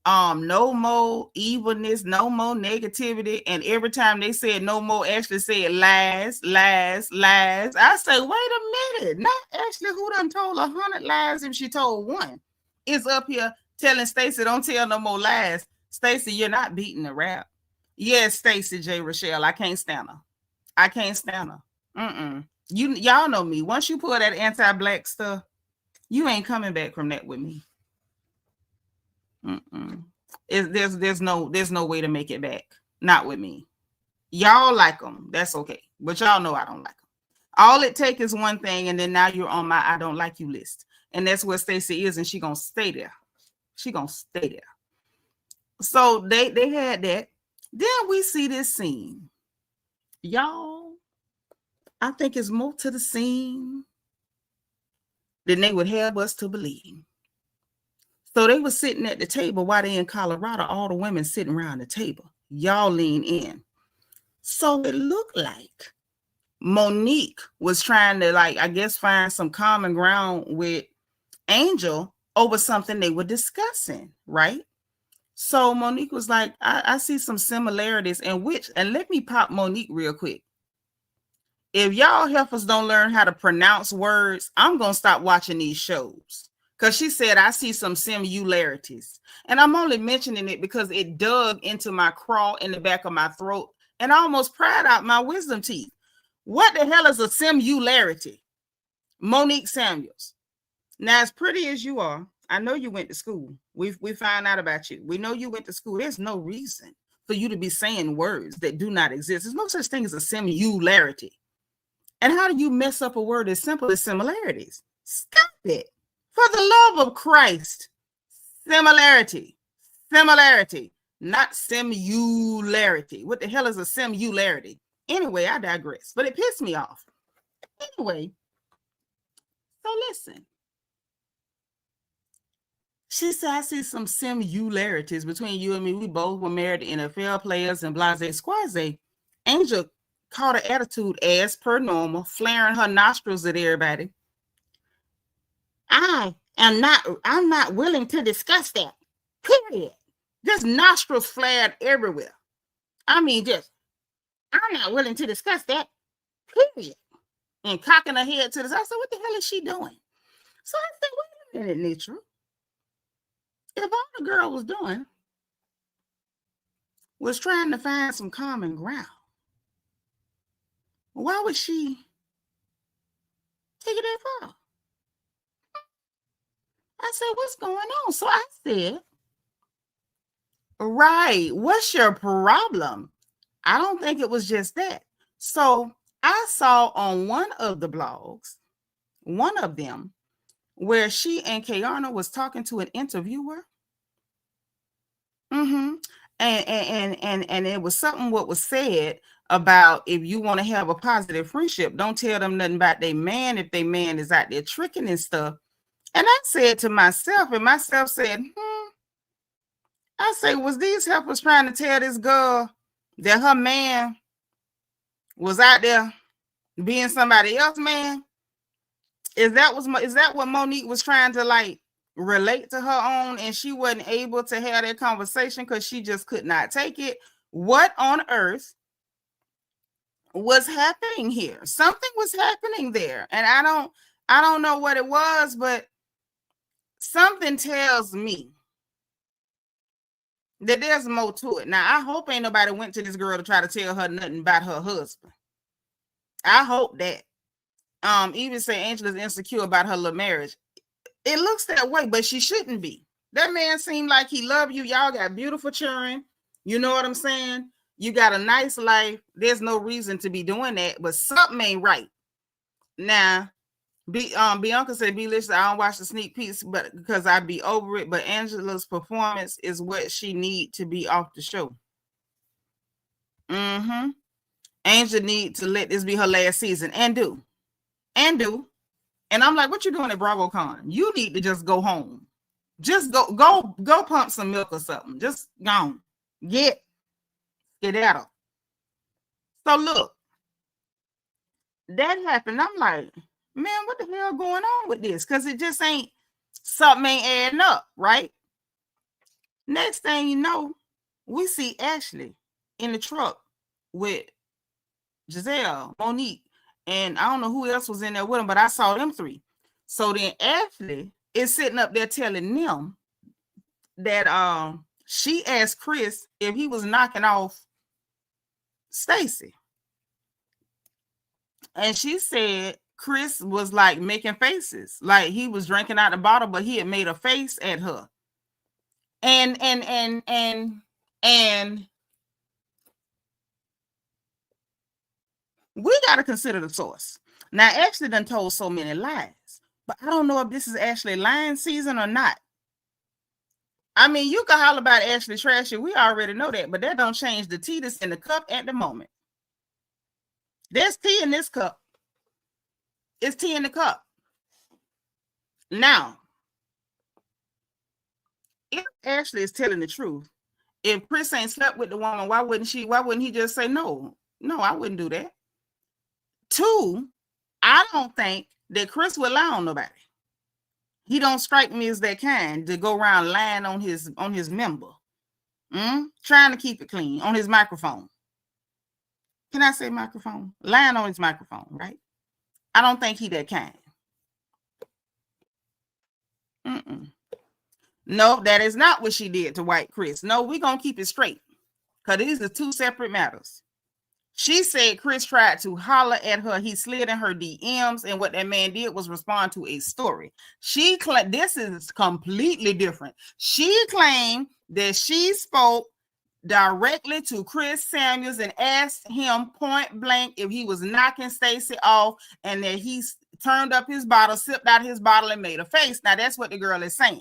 no more evilness, no more negativity. And every time they said no more, Ashley said lies. I say, wait a minute. Not Ashley who done told 100 lies if she told one. Is up here telling Stacy don't tell no more lies. Stacy, you're not beating the rap. Yes, Stacy J. Rochelle, I can't stand her. Y'all know me. Once you pull that anti-black stuff, you ain't coming back from that with me. There's no way to make it back. Not with me. Y'all like them. That's okay. But y'all know I don't like them. All it takes is one thing, and then now you're on my I don't like you list. And that's where Stacy is, and she gonna stay there. So they had that. Then we see this scene. Y'all, I think it's more to the scene than they would have us to believe. So they were sitting at the table while they in Colorado, all the women sitting around the table. Y'all lean in. So it looked like Monique was trying to, like, I guess, find some common ground with Angel over something they were discussing, right? So Monique was like, I see some similarities and let me pop Monique real quick. If y'all heifers don't learn how to pronounce words, I'm going to stop watching these shows. Because she said, I see some similarities. And I'm only mentioning it because it dug into my craw in the back of my throat and I almost pried out my wisdom teeth. What the hell is a similarity? Monique Samuels. Now, as pretty as you are, I know you went to school. We find out about you. We know you went to school. There's no reason for you to be saying words that do not exist. There's no such thing as a similarity. And how do you mess up a word as simple as similarities? Stop it. For the love of Christ. Similarity, not similarity. What the hell is a similarity? Anyway, I digress, but it pissed me off. Anyway, so listen. She said, I see some similarities between you and me. We both were married to NFL players and blase squaze. Angel caught her attitude as per normal, flaring her nostrils at everybody. I'm not willing to discuss that. Period. Just nostrils flared everywhere. I mean, just, I'm not willing to discuss that. Period. And cocking her head to the side. I said, what the hell is she doing? So I said, wait a minute, Nitra. If all the girl was doing was trying to find some common ground, why would she take it that far? I said, what's going on? So I said, right, what's your problem? I don't think it was just that. So I saw on one of the blogs, one of them, where she and Kayana was talking to an interviewer. And it was something what was said about, if you want to have a positive friendship, don't tell them nothing about their man if their man is out there tricking and stuff. And I said to myself, and myself said, I say, was these helpers trying to tell this girl that her man was out there being somebody else, man? Is that what Monique was trying to like relate to her own, and she wasn't able to have that conversation because she just could not take it? What on earth was happening here? Something was happening there, and I don't know what it was, but something tells me that there's more to it. Now, I hope ain't nobody went to this girl to try to tell her nothing about her husband. I hope that. Even say Angela's insecure about her little marriage. It looks that way, but she shouldn't be. That man seemed like he loved you. Y'all got beautiful children. You know what I'm saying? You got a nice life. There's no reason to be doing that, but something ain't right. Now, Bianca said, "Be listening. I don't watch the sneak peeks, but because I'd be over it. But Angela's performance is what she need to be off the show." Angela need to let this be her last season, and do. And I'm like, what you doing at BravoCon? You need to just go home. Just go pump some milk or something. Just go on. Get out. So look, that happened. I'm like, man, what the hell going on with this? Because it just something ain't adding up, right? Next thing you know, we see Ashley in the truck with Giselle, Monique, and I don't know who else was in there with them, but I saw them three. So then Ashley is sitting up there telling them that she asked Chris if he was knocking off Stacy. And she said Chris was like making faces, like he was drinking out the bottle, but he had made a face at her. And we got to consider the source. Now, Ashley done told so many lies, but I don't know if this is Ashley lying season or not. I mean, you can holler about Ashley trashy. We already know that, but that don't change the tea that's in the cup at the moment. There's tea in this cup. It's tea in the cup. Now, if Ashley is telling the truth, if Chris ain't slept with the woman, why wouldn't he just say no? No, I wouldn't do that. 2, I don't think that Chris will lie on nobody. He don't strike me as that kind to go around lying on his member. Trying to keep it clean on his microphone. Can I say microphone? Lying on his microphone, right? I don't think he that kind. No, that is not what she did to White Chris. No, we're going to keep it straight, because these are 2 separate matters. She said Chris tried to holler at her. He slid in her DMs, and what that man did was respond to a story. She claimed this is completely different. She claimed that she spoke directly to Chris Samuels and asked him point blank if he was knocking Stacy off, and that he turned up his bottle, sipped out his bottle, and made a face. Now, that's what the girl is saying.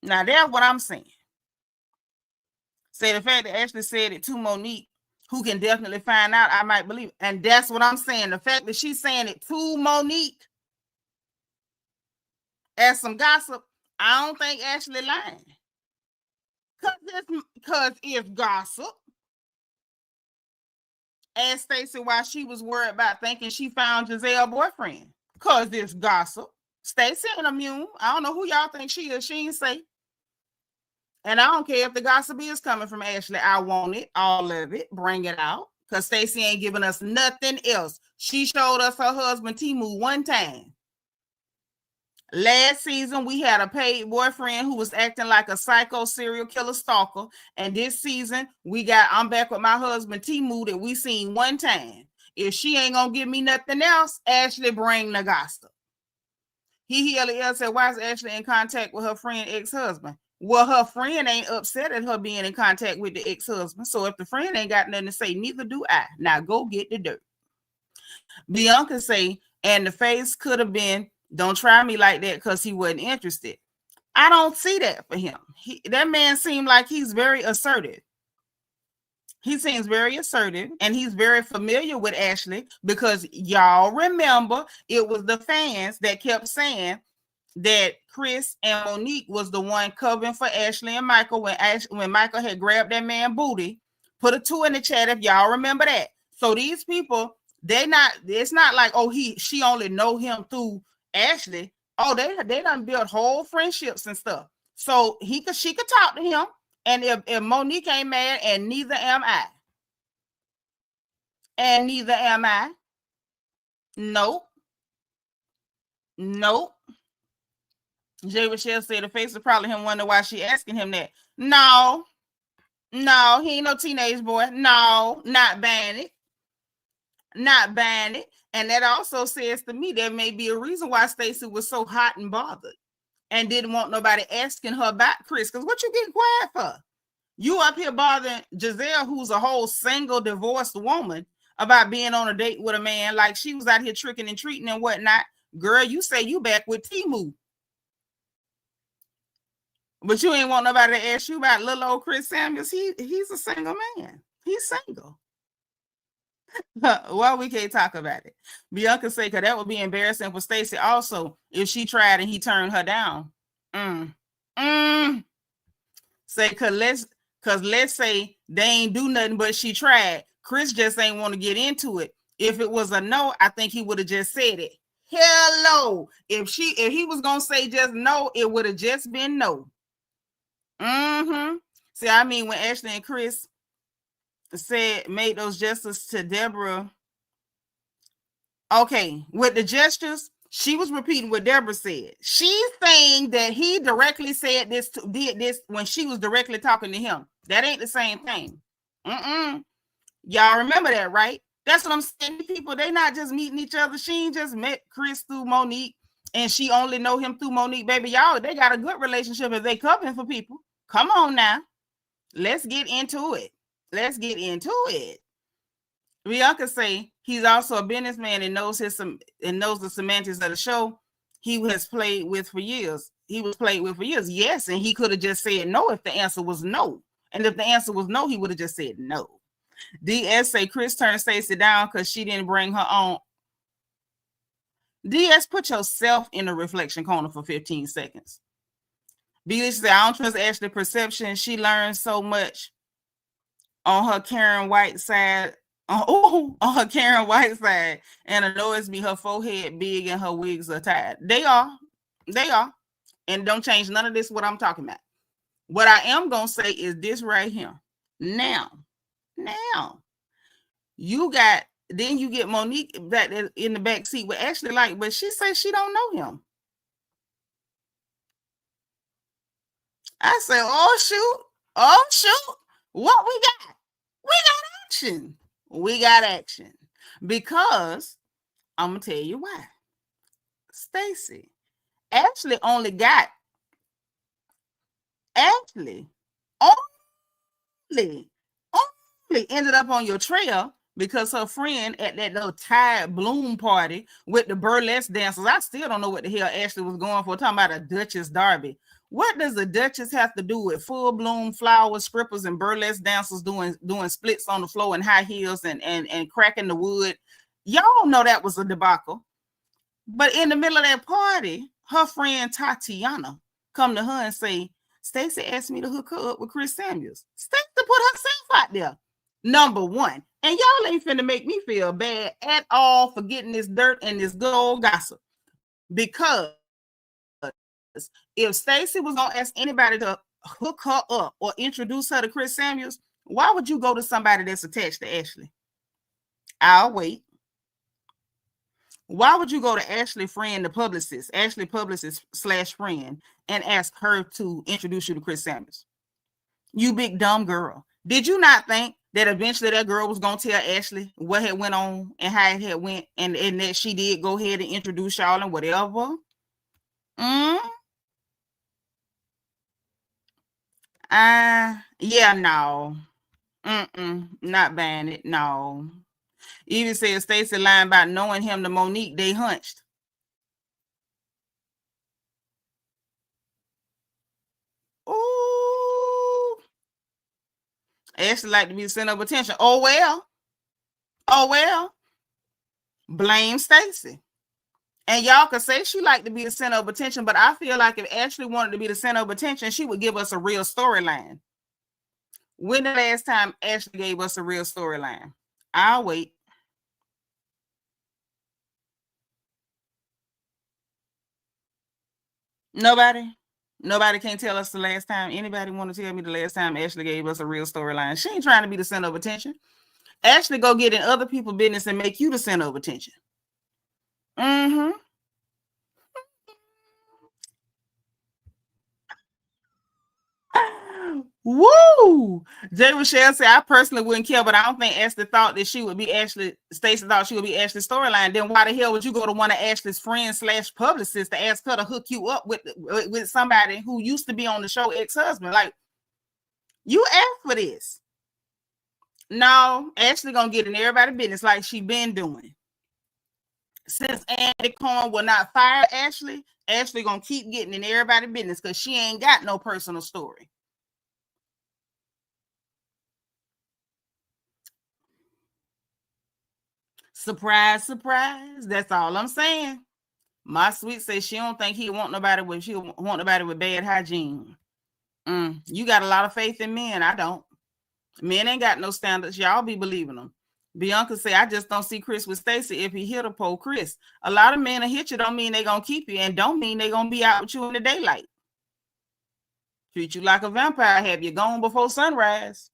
Now, that's what I'm saying. Say the fact that Ashley said it to Monique, who can definitely find out, I might believe it. And that's what I'm saying. The fact that she's saying it to Monique as some gossip, I don't think Ashley lying. Because it's gossip. asked Stacy why she was worried about thinking she found Giselle's boyfriend. Cause this gossip. Stacy ain't immune. I don't know who y'all think she is. She ain't say. And I don't care if the gossip is coming from Ashley. I want it, all of it. Bring it out. Because Stacy ain't giving us nothing else. She showed us her husband Timu one time. Last season, we had a paid boyfriend who was acting like a psycho serial killer stalker. And this season, I'm back with my husband Timu that we seen one time. If she ain't gonna give me nothing else, Ashley bring the gossip. He said, why is Ashley in contact with her friend ex-husband? Well, her friend ain't upset at her being in contact with the ex-husband. So if the friend ain't got nothing to say, neither do I. Now go get the dirt. Bianca say, and the face could have been, don't try me like that because he wasn't interested. I don't see that for him. That man seemed like he's very assertive. He seems very assertive and he's very familiar with Ashley because y'all remember it was the fans that kept saying that Chris and Monique was the one covering for Ashley and Michael when Michael had grabbed that man booty. Put a 2 in the chat if y'all remember that. So these people, it's not like, oh, she only know him through Ashley. Oh, they done built whole friendships and stuff. So she could talk to him. And if Monique ain't mad, and neither am I. And neither am I. Nope. Jay Rochelle said the face of probably him wonder why she asking him that. No, he ain't no teenage boy. No, not ban it. And that also says to me there may be a reason why Stacy was so hot and bothered and didn't want nobody asking her about Chris. Because what you getting quiet for? You up here bothering Giselle, who's a whole single divorced woman, about being on a date with a man like she was out here tricking and treating and whatnot. Girl, you say you back with Timu. But you ain't want nobody to ask you about little old Chris Samuels. He's a single man. He's single. Well, we can't talk about it. Bianca say, because that would be embarrassing for Stacy also if she tried and he turned her down. Say, because let's say they ain't do nothing but she tried. Chris just ain't want to get into it. If it was a no, I think he would have just said it. Hello. If he was gonna say just no, it would have just been no. See, I mean, when Ashley and Chris made those gestures to Deborah. Okay, with the gestures, she was repeating what Deborah said. She's saying that he directly said did this when she was directly talking to him. That ain't the same thing. Y'all remember that, right? That's what I'm saying. People, they not just meeting each other. She ain't just met Chris through Monique, and she only know him through Monique. Baby, y'all, they got a good relationship if they covering for people. Come on now. Let's get into it. Bianca say he's also a businessman and knows the semantics of the show he has played with for years. Yes, and he could have just said no if the answer was no. And if the answer was no, he would have just said no. DS say Chris turned Stacy down because she didn't bring her own. DS, put yourself in the reflection corner for 15 seconds. BD said, I don't trust Ashley's perception. She learned so much on her Karen White side. On her Karen White side, and annoys me her forehead big and her wigs are tied. They are. And don't change none of this what I'm talking about. What I am gonna say is this right here. Now, you get Monique back in the back seat with Ashley, but she says she don't know him. I say, oh shoot, what we got? We got action. Because I'm gonna tell you why. Stacy, Ashley ended up on your trail because her friend at that little Tide Bloom party with the burlesque dancers. I still don't know what the hell Ashley was going for, talking about a Duchess Derby. What does the Duchess have to do with full bloom flower strippers and burlesque dancers doing splits on the floor in high heels and cracking the wood? Y'all know that was a debacle. But in the middle of that party, her friend Tatiana come to her and say, Stacy asked me to hook her up with Chris Samuels. Stacy put herself out there. Number one, And y'all ain't finna make me feel bad at all for getting this dirt and this good old gossip. Because if Stacy was gonna ask anybody to hook her up or introduce her to Chris Samuels, why would you go to somebody that's attached to Ashley? I'll wait. Why would you go to Ashley friend, the publicist, Ashley publicist / friend, and ask her to introduce you to Chris Samuels? You big dumb girl. Did you not think that eventually that girl was gonna tell Ashley what had went on and how it had went, and that she did go ahead and introduce y'all and whatever? Yeah, no. Not buying it. No. Even said Stacy lying about knowing him to Monique, they hunched. Ooh. Ashley like to be the center of attention. Oh well. Blame Stacy. And y'all could say she like to be the center of attention, but I feel like if Ashley wanted to be the center of attention, she would give us a real storyline. When the last time Ashley gave us a real storyline? I'll wait. Nobody can tell us the last time. Anybody want to tell me the last time Ashley gave us a real storyline? She ain't trying to be the center of attention. Ashley go get in other people's business and make you the center of attention. Woo! Jay Rochelle said, I personally wouldn't care, but I don't think Ashley thought that she would be Ashley. Stacy thought she would be Ashley's storyline. Then why the hell would you go to one of Ashley's friends / publicists to ask her to hook you up with somebody who used to be on the show, ex-husband? Like, you asked for this. No, Ashley gonna get in everybody's business like she been doing. Since Andy Cohen will not fire Ashley gonna keep getting in everybody's business because she ain't got no personal story. Surprise, surprise. That's all I'm saying. My sweet says she don't think he want nobody with bad hygiene. You got a lot of faith in men. I don't. Men ain't got no standards. Y'all be believing them. Bianca say, I just don't see Chris with Stacy if he hit a pole. Chris, a lot of men will hit you, don't mean they gonna keep you, and don't mean they gonna be out with you in the daylight. Treat you like a vampire, have you gone before sunrise.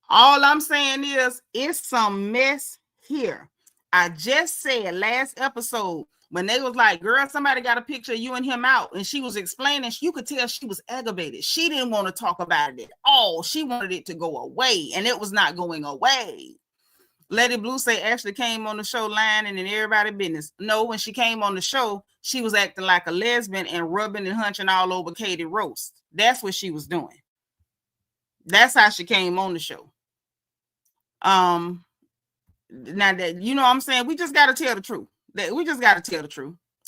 All I'm saying is it's some mess here. I just said last episode when they was like, girl, somebody got a picture of you and him out, and she was explaining, you could tell she was aggravated. She didn't want to talk about it at all. She wanted it to go away, and it was not going away. Lady Blue say Ashley came on the show lying and in everybody's business. No, when she came on the show, she was acting like a lesbian and rubbing and hunching all over Katie Roast. That's what she was doing. That's how she came on the show. Now that, you know what I'm saying, we just got to tell the truth.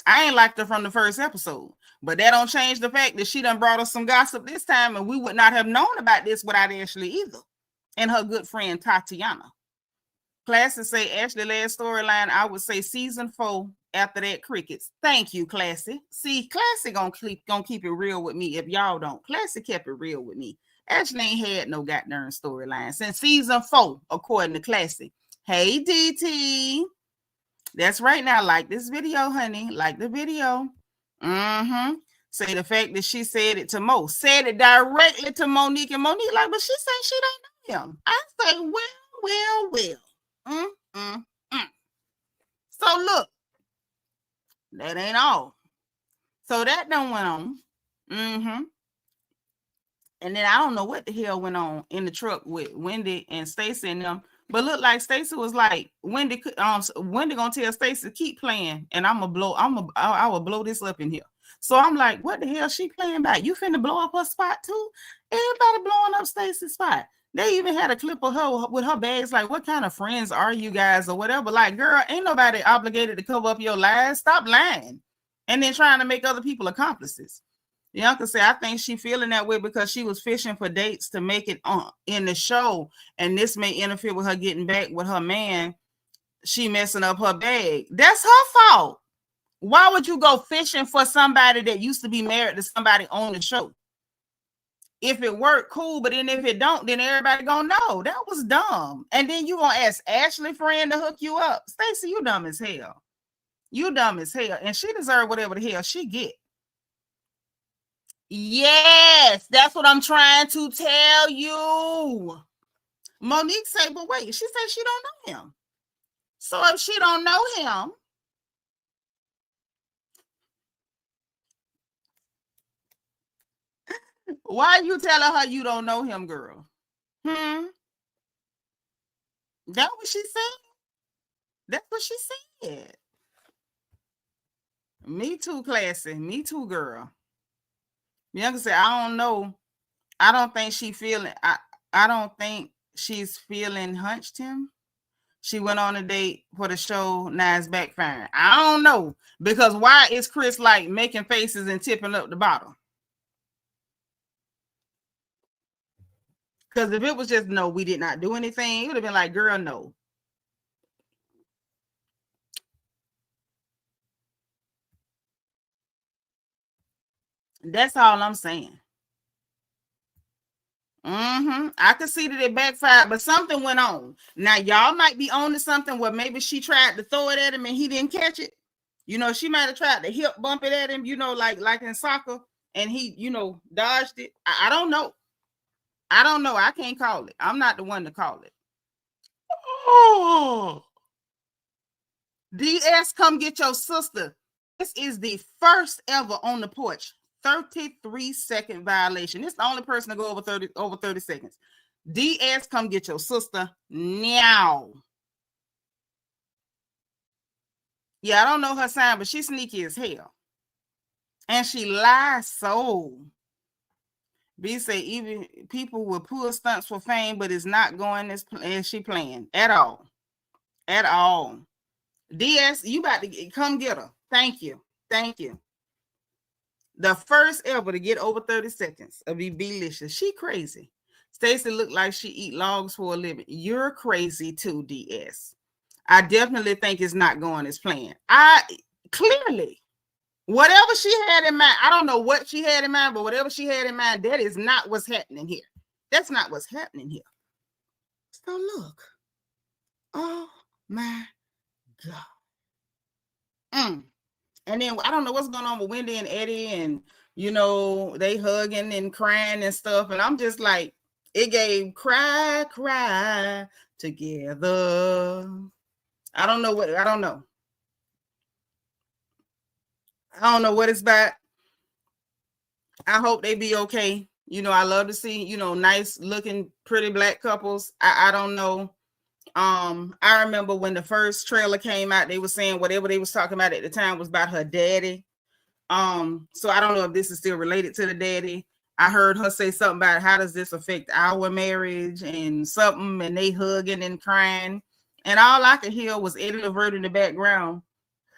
I ain't liked her from the first episode, but that don't change the fact that she done brought us some gossip this time, and we would not have known about this without Ashley either, and her good friend Tatiana. Classy say Ashley last storyline, I would say season 4. After that, crickets. Thank you, Classy. See, Classy gonna keep it real with me if y'all don't. Classy kept it real with me. Ashley ain't had no goddamn storyline since season 4, according to Classy. Hey, DT. That's right now. Like this video, honey. Like the video. Say the fact that she said it to Mo. Said it directly to Monique, and Monique like, but she said she don't know him. I say, well. So look, that ain't all. So that done went on. And then I don't know what the hell went on in the truck with Wendy and Stacy and them. But look like Stacy was like, Wendy gonna tell Stacy to keep playing, and I will blow this up in here. So I'm like, what the hell she playing about? You finna blow up her spot too? Everybody blowing up Stacy's spot. They even had a clip of her with her bags, like, what kind of friends are you guys or whatever? Like, girl, ain't nobody obligated to cover up your lies. Stop lying. And then trying to make other people accomplices. The uncle said, I think she feeling that way because she was fishing for dates to make it in the show. And this may interfere with her getting back with her man. She messing up her bag. That's her fault. Why would you go fishing for somebody that used to be married to somebody on the show? If it worked, cool. But then if it don't, then everybody gonna know that was dumb. And then you gonna ask Ashley friend to hook you up. Stacy, you dumb as hell. You dumb as hell. And she deserve whatever the hell she get. Yes, that's what I'm trying to tell you. Monique said, but wait, she said she don't know him. So if she don't know him, why are you telling her you don't know him, girl? That what she said? That's what she said. Me too, classy. Me too, girl. Bianca said, I don't know. I don't think she feeling, I don't think she's feeling hunched him. She went on a date for the show. Now it's backfiring. I don't know. Because why is Chris like making faces and tipping up the bottle? Because if it was just no, we did not do anything, it would have been like, girl, no. That's all I'm saying. I could see that it backfired, but something went on. Now, y'all might be on to something where maybe she tried to throw it at him and he didn't catch it. You know, she might have tried to hip bump it at him, you know, like in soccer, and he, you know, dodged it. I don't know. I don't know. I can't call it. I'm not the one to call it. Oh. DS, come get your sister. This is the first ever on the porch 33-second violation. It's the only person to go over 30 seconds. DS, come get your sister now. Yeah, I don't know her sign, but she's sneaky as hell. And she lies so. B say even people will pull stunts for fame, but it's not going as she planned at all. At all. DS, you about to come get her. Thank you. Thank you. The first ever to get over 30 seconds of be delicious. She crazy. Stacy looked like she eat logs for a living. You're crazy too, DS. I definitely think it's not going as planned. Clearly. Whatever she had in mind, I don't know what she had in mind, but whatever she had in mind, that is not what's happening here. That's not what's happening here. So look. Oh my God. And then I don't know what's going on with Wendy and Eddie, and you know, they hugging and crying and stuff. And I'm just like, it gave cry together. I don't know. I don't know what it's about. I hope they be okay. You know, I love to see, you know, nice looking, pretty black couples. I don't know. I remember when the first trailer came out, they were saying whatever they was talking about at the time was about her daddy. So I don't know if this is still related to the daddy. I heard her say something about how does this affect our marriage and something, and they hugging and crying. And all I could hear was Eddie Levert in the background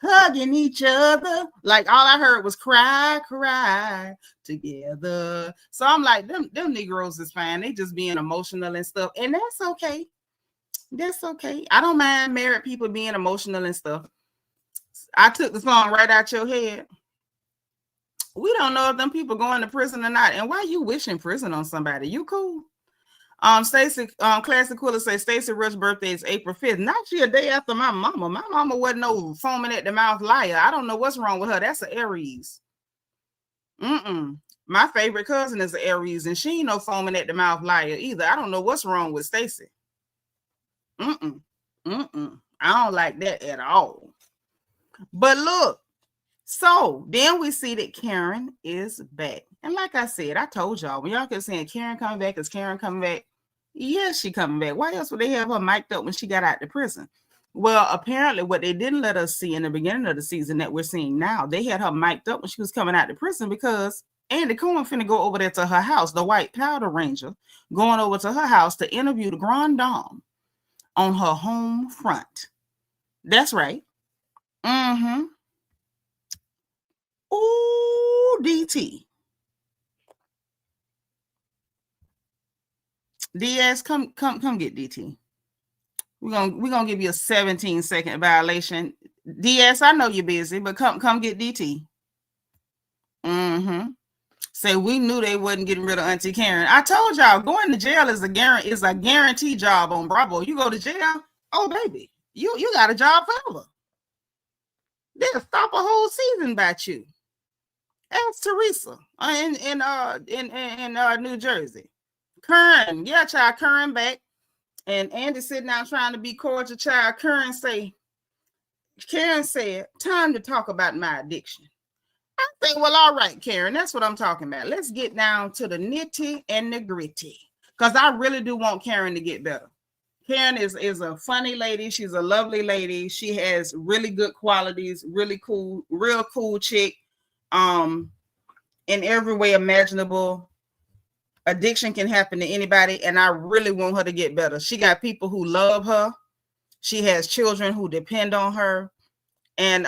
hugging each other. Like all I heard was cry together. So I'm like, them Negroes is fine. They just being emotional and stuff. And that's okay. That's okay. I don't mind married people being emotional and stuff. I took the song right out your head. We don't know if them people going to prison or not. And why you wishing prison on somebody? You cool? Stacy, Classic Quilla say Stacy Rush's birthday is April 5th. Not she a day after my mama. My mama wasn't no foaming at the mouth liar. I don't know what's wrong with her. That's an Aries. My favorite cousin is an Aries, and she ain't no foaming at the mouth liar either. I don't know what's wrong with Stacy. I don't like that at all. But look, so then we see that Karen is back. And like I said, I told y'all, when y'all kept saying Karen coming back, is Karen coming back? Yes, she coming back. Why else would they have her mic'd up when she got out of prison? Well, apparently what they didn't let us see in the beginning of the season that we're seeing now, they had her mic'd up when she was coming out of prison because Andy Cohen finna go over there to her house, the White Powder Ranger, going over to her house to interview the Grand Dame on her home front. That's right. Ooh, DT. DS, come get DT. We're gonna give you a 17-second violation. DS, I know you're busy, but come get DT. Say we knew they wasn't getting rid of Auntie Karen. I told y'all going to jail is a guarantee job on Bravo. You go to jail, oh baby, you got a job forever. They'll stop a whole season about you. Ask Teresa in New Jersey. Karen, yeah, child, Karen back. And Andy sitting down trying to be cordial, child. Karen said, time to talk about my addiction. I think, well, all right, Karen, that's what I'm talking about. Let's get down to the nitty and the gritty. Because I really do want Karen to get better. Karen is a funny lady. She's a lovely lady. She has really good qualities, really cool, real cool chick. In every way imaginable. Addiction can happen to anybody, and I really want her to get better. She got people who love her. She has children who depend on her. And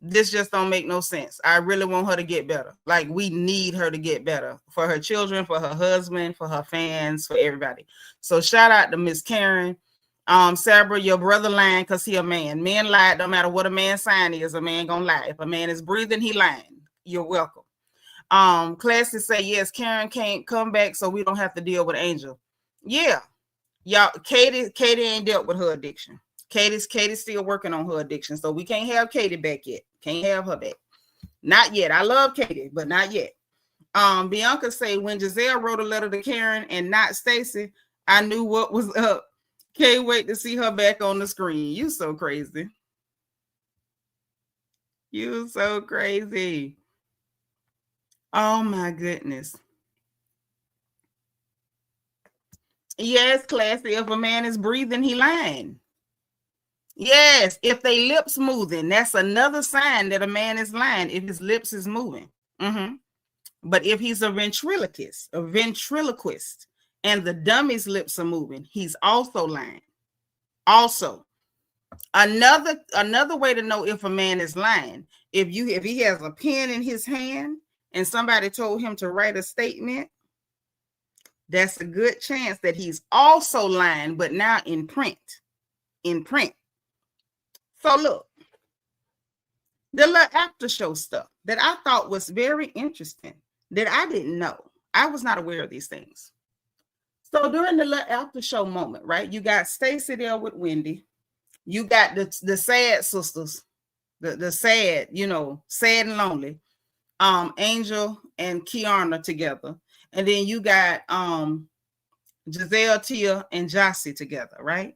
this just don't make no sense. I really want her to get better. Like, we need her to get better for her children, for her husband, for her fans, for everybody. So shout out to Miss Karen. Sabra, your brother lying because he a man. Men lie. No matter what a man's sign is, a man gonna lie. If a man is breathing, he lying. You're welcome. Classy say, yes, Karen can't come back, so we don't have to deal with Angel. Yeah. Y'all, Katie ain't dealt with her addiction. Katie's still working on her addiction, so we can't have Katie back yet. Can't have her back. Not yet. I love Katie, but not yet. Bianca say, when Giselle wrote a letter to Karen and not Stacy, I knew what was up. Can't wait to see her back on the screen. You so crazy. You so crazy. Oh my goodness. Yes, Classy. If a man is breathing, he lying. Yes, if they lips moving, that's another sign that a man is lying. If his lips is moving. But if he's a ventriloquist, and the dummy's lips are moving, he's also lying. Also, another way to know if a man is lying, if he has a pen in his hand and somebody told him to write a statement, that's a good chance that he's also lying, but now in print. So look, the little after show stuff that I thought was very interesting that I didn't know. I was not aware of these things. So during the little after show moment, right, you got Stacy there with Wendy. You got the sad sisters, the sad, sad and lonely, Angel and Kiana together. And then you got Giselle, Tia, and Jossie together, right?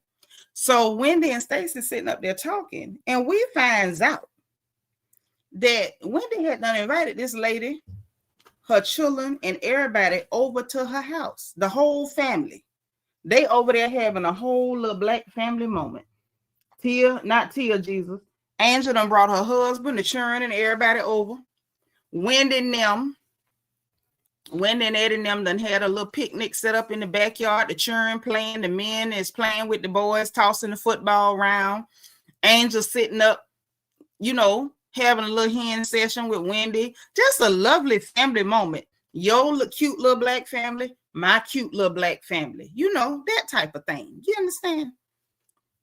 So Wendy and Stacy sitting up there talking, and we finds out that Wendy had done invited this lady, her children, and everybody over to her house, the whole family. They over there having a whole little black family moment. Not Tia, Jesus. Angel done brought her husband, the children, and everybody over. Wendy and Eddie and them done had a little picnic set up in the backyard. The children playing, the men is playing with the boys, tossing the football around. Angel sitting up, having a little hen session with Wendy. Just a lovely family moment. Your cute little black family, my cute little black family. That type of thing. You understand?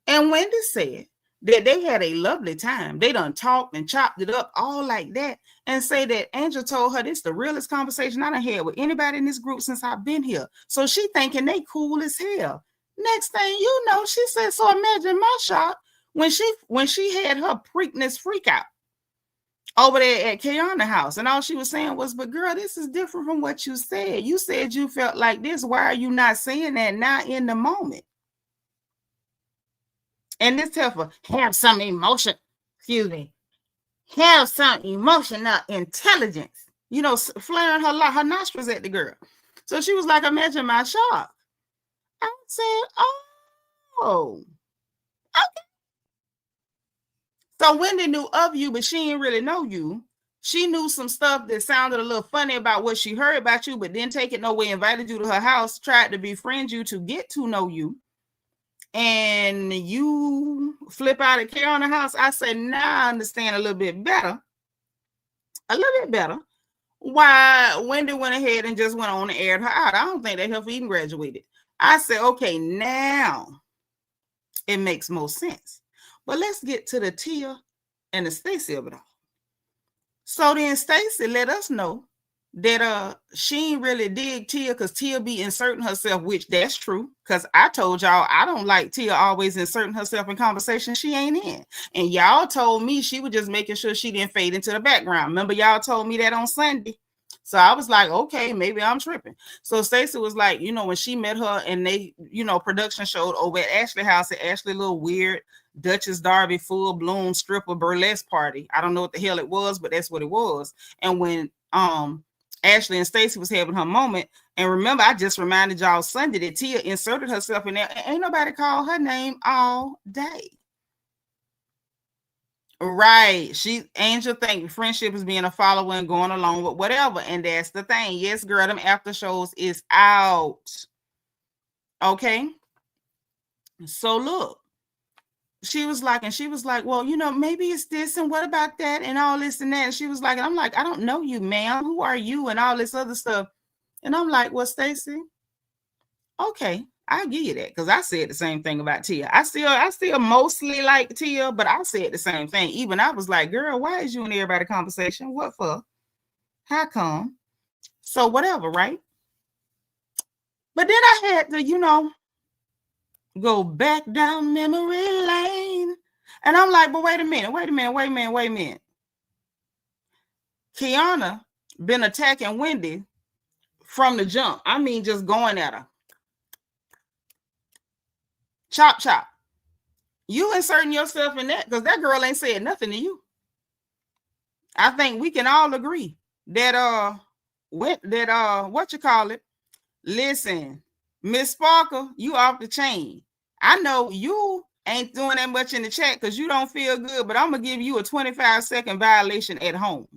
And Wendy said that they had a lovely time. They done talked and chopped it up all like that, and say that Angel told her this is the realest conversation I done had with anybody in this group since I've been here. So she thinking they cool as hell. Next thing you know, she said, so imagine my shock when she had her Preakness freak out over there at Kiana's house. And all she was saying was, but girl, this is different from what you said. You said you felt like this. Why are you not saying that now in the moment? And this heifer have some emotion, have some emotional intelligence, flaring her nostrils at the girl. So she was like, imagine my shock. I said, oh, okay. So Wendy knew of you, but she didn't really know you. She knew some stuff that sounded a little funny about what she heard about you, but didn't take it no way, invited you to her house, tried to befriend you to get to know you. And you flip out at Kiana's house. I said, now I understand a little bit better. Why Wendy went ahead and just went on and aired her out. I don't think that heifer even graduated. I said, okay, now it makes more sense. But let's get to the Tia and the Stacy of it all. So then Stacy let us know that she ain't really dig Tia because Tia be inserting herself, which that's true. Because I told y'all I don't like Tia always inserting herself in conversation she ain't in. And y'all told me she was just making sure she didn't fade into the background. Remember, y'all told me that on Sunday. So I was like, okay, maybe I'm tripping. So Stacy was like, when she met her and they, production showed over at Ashley house, at Ashley little weird Duchess Darby full bloom stripper burlesque party. I don't know what the hell it was, but that's what it was. And when Ashley and Stacy was having her moment, and remember, I just reminded y'all Sunday that Tia inserted herself in there. Ain't nobody called her name all day. Right. Angel think friendship is being a follower and going along with whatever. And that's the thing. Yes, girl, them after shows is out. Okay. So look, she was like, well, maybe it's this and what about that and all this and that. And she was like, and I'm like, I don't know you, ma'am. Who are you? And all this other stuff. And I'm like, well, Stacy, okay, I'll give you that, because I said the same thing about Tia. I still mostly like Tia, but I said the same thing. Even I was like, girl, why is you and everybody conversation? What for? How come? So whatever, right? But then I had to, go back down memory lane. And I'm like, but wait a minute. Kiana been attacking Wendy from the jump. I mean, just going at her. Chop, chop. You inserting yourself in that because that girl ain't said nothing to you. I think we can all agree that what you call it? Listen, Miss Sparkle, you off the chain. I know you ain't doing that much in the chat because you don't feel good, but I'm gonna give you a 25-second violation at home.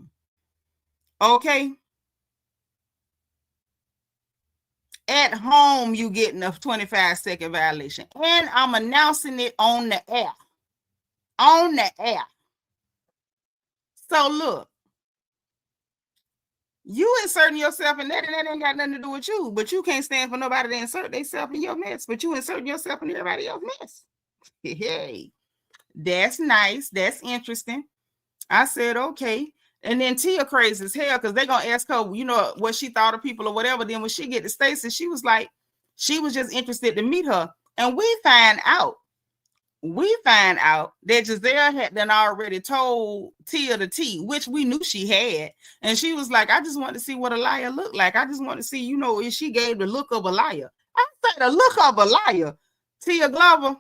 Okay? At home, you getting a 25-second violation. And I'm announcing it on the air. On the air. So look, you inserting yourself in that, and that ain't got nothing to do with you. But you can't stand for nobody to insert themselves in your mess. But you inserting yourself in everybody else's mess. Hey, that's nice. That's interesting. I said, okay. And then Tia crazy as hell because they're going to ask her, what she thought of people or whatever. Then when she get to Stacy, she was like, she was just interested to meet her. And we find out that Giselle had then already told Tia the tea, which we knew she had. And she was like, I just want to see what a liar looked like. I just want to see, if she gave the look of a liar. I said, the look of a liar. Tia Glover.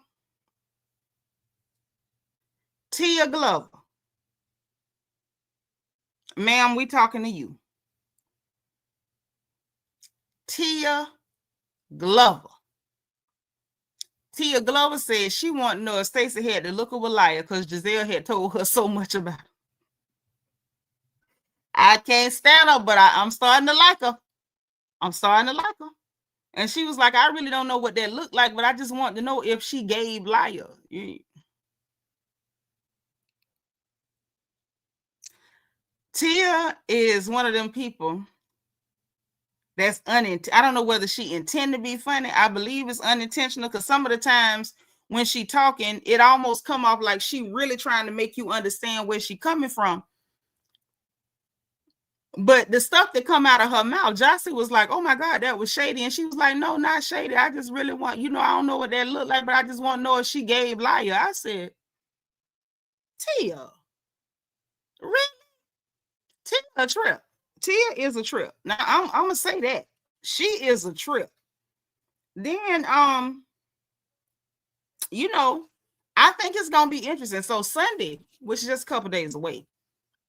Ma'am, we talking to you. Tia Glover. Tia Glover said she wanted to know if Stacy had the look of a liar because Giselle had told her so much about her. I can't stand her, but I'm starting to like her. And she was like, I really don't know what that looked like, but I just want to know if she gave liar. Tia is one of them people that's I don't know whether she intend to be funny. I believe it's unintentional because some of the times when she talking, it almost come off like she really trying to make you understand where she coming from. But the stuff that come out of her mouth, Jossie was like, oh my God, that was shady. And she was like, no, not shady. I just really want, I don't know what that looked like, but I just want to know if she gave liar. I said, Tia, really? Tia a trip. Tia is a trip. Now I'm gonna say that. She is a trip. Then I think it's gonna be interesting. So Sunday, which is just a couple days away,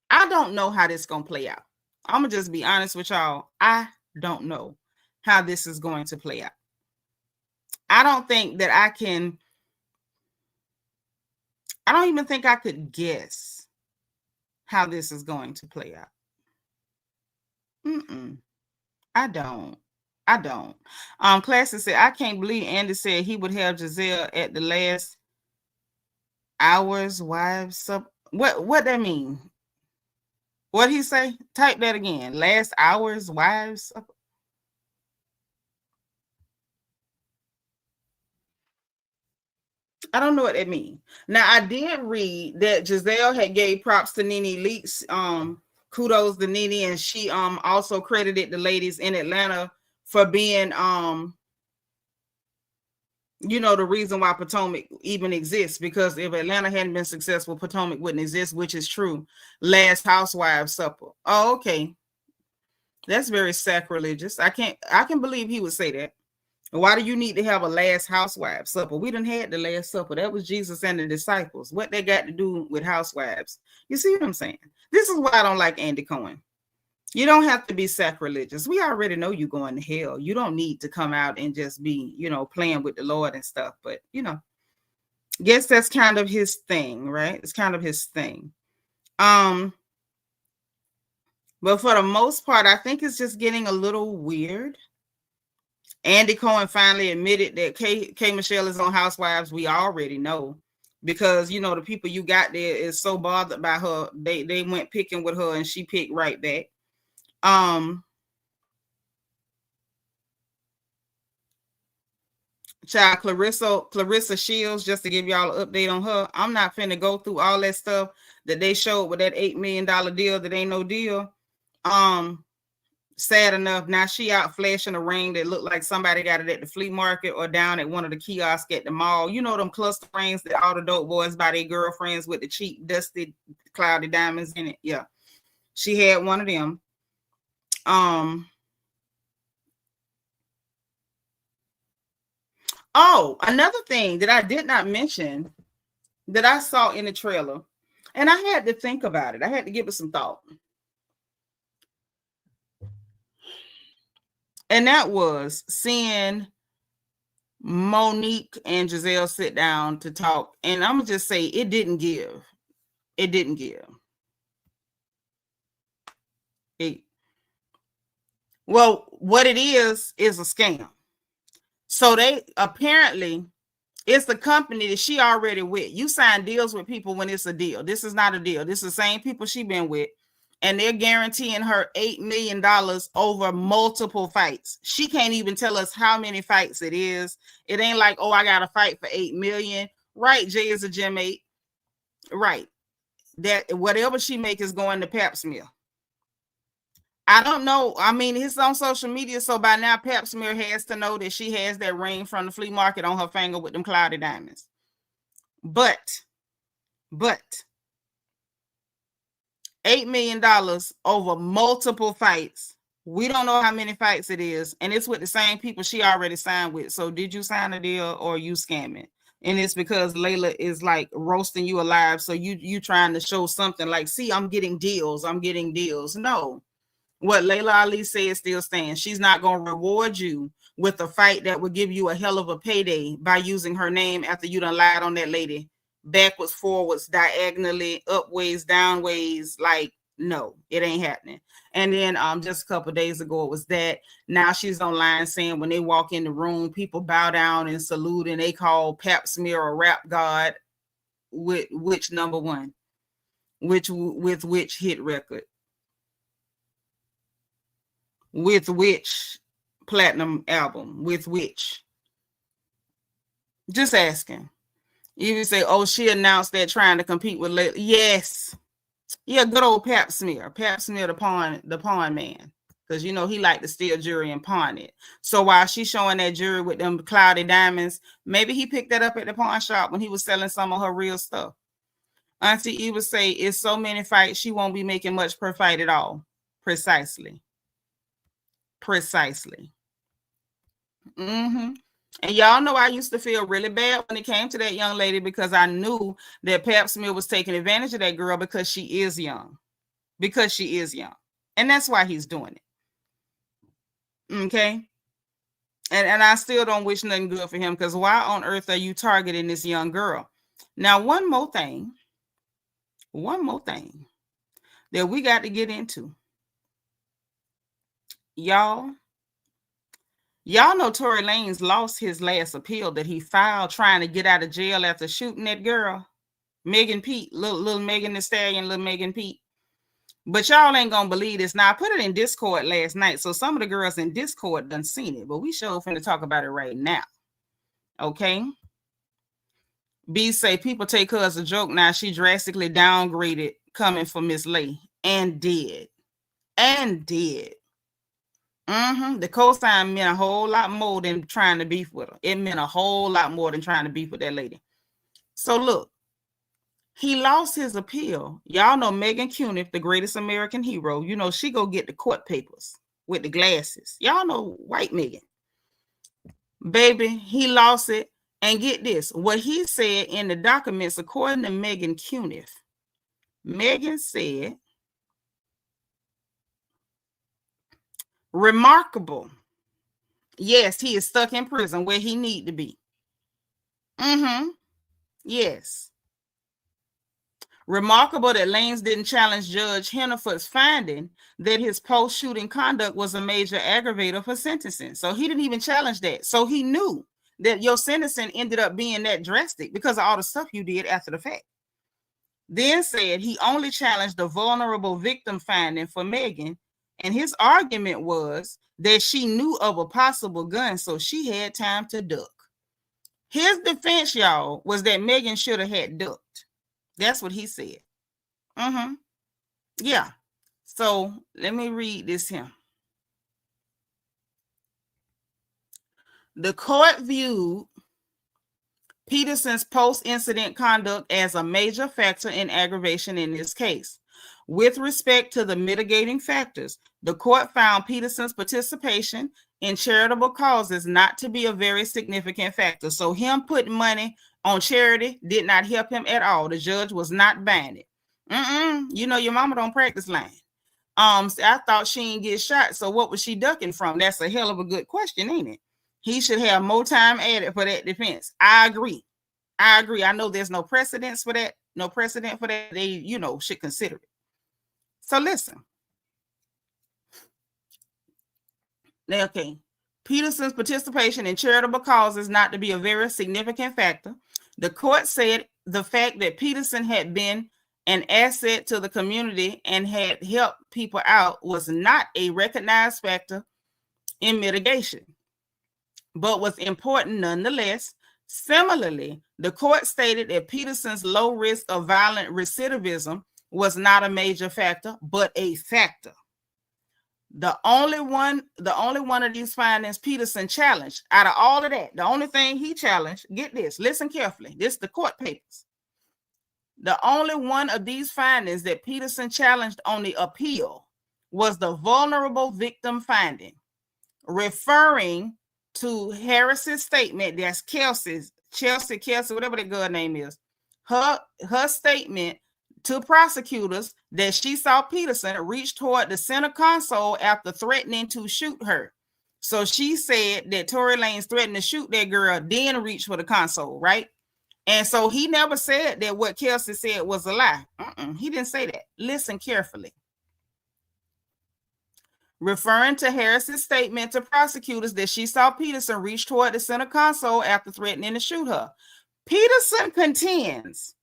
I don't know how this is gonna play out. I'm gonna just be honest with y'all. I don't know how this is going to play out. I don't think that I don't even think I could guess how this is going to play out. I don't. Classy said, I can't believe Andy said he would have Giselle at the last hours wives. What that mean? What he say? Type that again. Last hours wives. I don't know what that means. Now I did read that Giselle had gave props to Nene Leakes kudos to Nene, and she also credited the ladies in Atlanta for being you know, the reason why Potomac even exists, because if Atlanta hadn't been successful, Potomac wouldn't exist, which is true. Last Housewives Supper. Oh, okay. That's very sacrilegious. I can believe he would say that. Why do you need to have a Last Housewives Supper? We done had the Last Supper. That was Jesus and the disciples. What they got to do with housewives? You see what I'm saying? This is why I don't like Andy Cohen. You don't have to be sacrilegious. We already know you're going to hell. You don't need to come out and just be, you know, playing with the Lord and stuff. But, you know, guess that's kind of his thing, right? It's kind of his thing. But for the most part, I think it's just getting a little weird. Andy Cohen finally admitted that K Michelle is on Housewives. We already know, because, you know, the people you got there is so bothered by her. They went picking with her and she picked right back. Child, Clarissa Shields, just to give y'all an update on her. I'm not finna go through all that stuff that they showed with that $8 million deal that ain't no deal. Sad enough, now she out flashing a ring that looked like somebody got it at the flea market or down at one of the kiosks at the mall. You know them cluster rings that all the dope boys buy their girlfriends with the cheap, dusty, cloudy diamonds in it. Yeah, she had one of them. Oh, another thing that I did not mention that I saw in the trailer, and I had to think about it. I had to give it some thought. And that was seeing Monique and Giselle sit down to talk. And I'm going to just say it didn't give. It didn't give. Well, what it is a scam. So they apparently, it's the company that she already with. You sign deals with people when it's a deal. This is not a deal. This is the same people she been with. And they're guaranteeing her $8 million over multiple fights. She can't even tell us how many fights it is. It ain't like, oh, I got to fight for $8 million. Right, Jay is a Gym 8. Right. That whatever she make is going to Pap smear. I don't know. I mean, it's on social media, so by now Pap smear has to know that she has that ring from the flea market on her finger with them cloudy diamonds. But $8 million over multiple fights. We don't know how many fights it is, and it's with the same people she already signed with. So did you sign a deal or you scamming? And it's because Layla is like roasting you alive. So you trying to show something like, see, I'm getting deals. I'm getting deals. No. What Layla Ali said still stands. She's not going to reward you with a fight that would give you a hell of a payday by using her name after you done lied on that lady backwards, forwards, diagonally, upways, downways. Like, no, it ain't happening. And then just a couple of days ago, it was that. Now she's online saying when they walk in the room, people bow down and salute, and they call Pap smear a rap god. With which number one? With which hit record? With which platinum album? With which? Just asking. You would say, oh, she announced that trying to compete with Layla. Yes. Yeah, good old Pap smear. Pap smear the pawn man. Because, you know, he liked to steal jewelry and pawn it. So while she's showing that jewelry with them cloudy diamonds, maybe he picked that up at the pawn shop when he was selling some of her real stuff. Auntie E would say, it's so many fights, she won't be making much per fight at all. Precisely. Mm-hmm. And y'all know I used to feel really bad when it came to that young lady, because I knew that Pap smear was taking advantage of that girl because she is young. And that's why he's doing it. Okay? And I still don't wish nothing good for him, because why on earth are you targeting this young girl? Now, one more thing that we got to get into. Y'all know Tory Lanez lost his last appeal that he filed trying to get out of jail after shooting that girl, Megan Pete, little Megan Thee Stallion, little Megan Pete. But y'all ain't gonna believe this. Now, I put it in Discord last night, so some of the girls in Discord done seen it, but we sure finna talk about it right now. Okay? B say people take her as a joke now. She drastically downgraded coming for Miss Lay. and did. The cosign meant a whole lot more than trying to beef with her. It meant a whole lot more than trying to beef with that lady. So look, he lost his appeal. Y'all know Megan Cuniff, the greatest American hero. You know, she go get the court papers with the glasses. Y'all know white Megan. Baby, he lost it. And get this, what he said in the documents, according to Megan Cuniff, Megan said, remarkable. Yes, he is stuck in prison where he need to be. Yes. Remarkable that Lanes didn't challenge Judge Henneford's finding that his post-shooting conduct was a major aggravator for sentencing. So he didn't even challenge that. So he knew that your sentencing ended up being that drastic because of all the stuff you did after the fact. Then said he only challenged the vulnerable victim finding for Megan, and his argument was that she knew of a possible gun, so she had time to duck. His defense, y'all, was that Megan should have had ducked. That's what he said. Yeah. So let me read this here. The court viewed Peterson's post-incident conduct as a major factor in aggravation in this case. With respect to the mitigating factors, the court found Peterson's participation in charitable causes not to be a very significant factor. So him putting money on charity did not help him at all. The judge was not buying it. You know, your mama don't practice lying. I thought she didn't get shot. So what was she ducking from? That's a hell of a good question, ain't it? He should have more time added for that defense. I agree. I know there's no precedence for that. No precedent for that. They, you know, should consider it. So listen. Okay. Peterson's participation in charitable causes not to be a very significant factor. The court said the fact that Peterson had been an asset to the community and had helped people out was not a recognized factor in mitigation, but was important nonetheless. Similarly, the court stated that Peterson's low risk of violent recidivism was not a major factor, but a factor. The only one of these findings Peterson challenged out of all of that, the only thing he challenged, get this, listen carefully, this is the court papers. The only one of these findings that Peterson challenged on the appeal was the vulnerable victim finding, referring to Harris's statement, that's Chelsea, whatever the girl name is, her statement to prosecutors that she saw Peterson reach toward the center console after threatening to shoot her. So she said that Tory Lanez threatened to shoot that girl, then reach for the console, right? And so he never said that what Kelsey said was a lie. He didn't say that. Listen carefully. Referring to Harris's statement to prosecutors that she saw Peterson reach toward the center console after threatening to shoot her. Peterson contends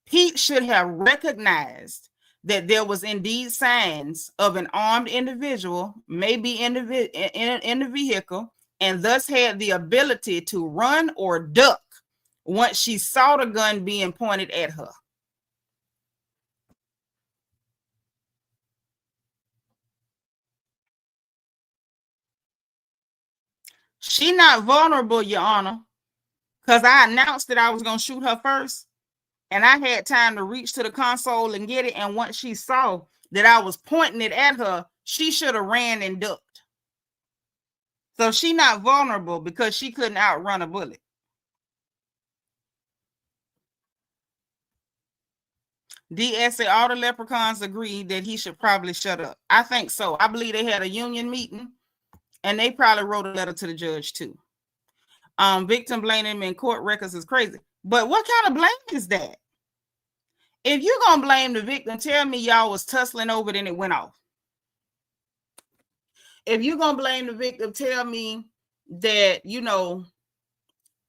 Pete should have recognized that there was indeed signs of an armed individual, maybe in the vehicle, and thus had the ability to run or duck once she saw the gun being pointed at her. She not vulnerable, Your Honor, because I announced that I was going to shoot her first, and I had time to reach to the console and get it, and once she saw that I was pointing it at her, she should have ran and ducked. So she not vulnerable because she couldn't outrun a bullet. DS said all the leprechauns agreed that he should probably shut up. I think so. I believe they had a union meeting, and they probably wrote a letter to the judge too. Victim blaming him in court records is crazy. But what kind of blame is that? If you're going to blame the victim, tell me y'all was tussling over it and it went off. If you're going to blame the victim, tell me that, you know,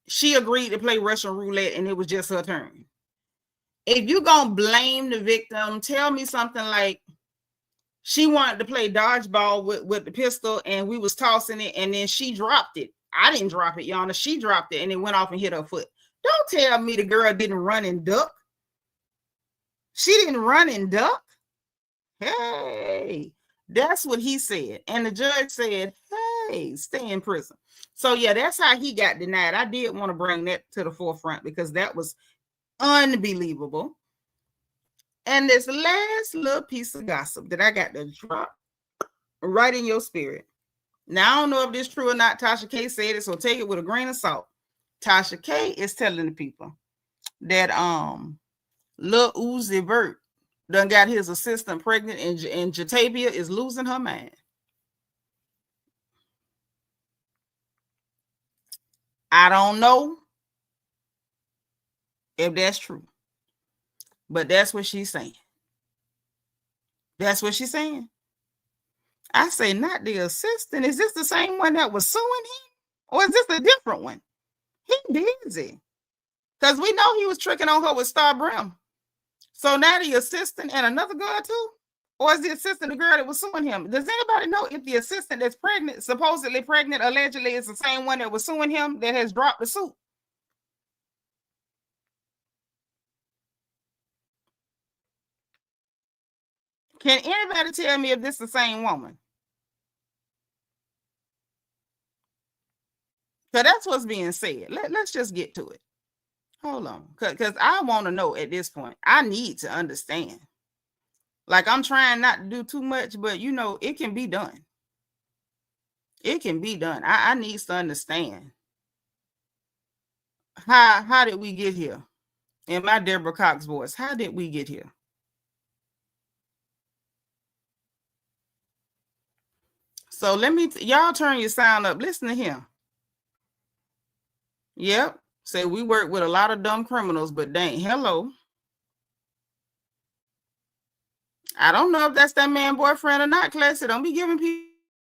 she agreed to play Russian roulette and it was just her turn. If you're going to blame the victim, tell me something like she wanted to play dodgeball with the pistol and we was tossing it and then she dropped it. I didn't drop it, Your Honor. She dropped it and it went off and hit her foot. Don't tell me the girl didn't run and duck. She didn't run and duck. hey, that's what he said. And the judge said, hey, stay in prison. So yeah, that's how he got denied. I did want to bring that to the forefront because that was unbelievable. And this last little piece of gossip that I got to drop right in your spirit. Now, I don't know if this is true or not. Tasha K said it, so take it with a grain of salt. Tasha K is telling the people that Lil Uzi Vert done got his assistant pregnant, and Jatavia is losing her mind. I don't know if that's true, but that's what she's saying. That's what she's saying. I say, not the assistant. Is this the same one that was suing him? Or is this a different one? He busy. Because we know he was tricking on her with Star Brim. So now the assistant and another girl too? Or is the assistant the girl that was suing him? Does anybody know if the assistant that's pregnant, supposedly pregnant, allegedly is the same one that was suing him that has dropped the suit? Can anybody tell me if this is the same woman? So that's what's being said. Let's just get to it. Hold on. Because I want to know at this point. I need to understand. Like, I'm trying not to do too much, but you know, it can be done. It can be done. I need to understand. How did we get here? In my Deborah Cox voice, how did we get here? So let me, y'all turn your sound up. Listen to him. Yep. Say we work with a lot of dumb criminals, but dang, hello. I don't know if that's that man boyfriend or not, Classy. Don't be giving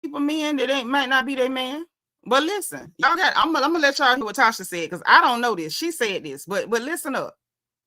people men that might not be their man. But listen, y'all got, I'm gonna let y'all hear what Tasha said, because I don't know this. She said this, but listen up.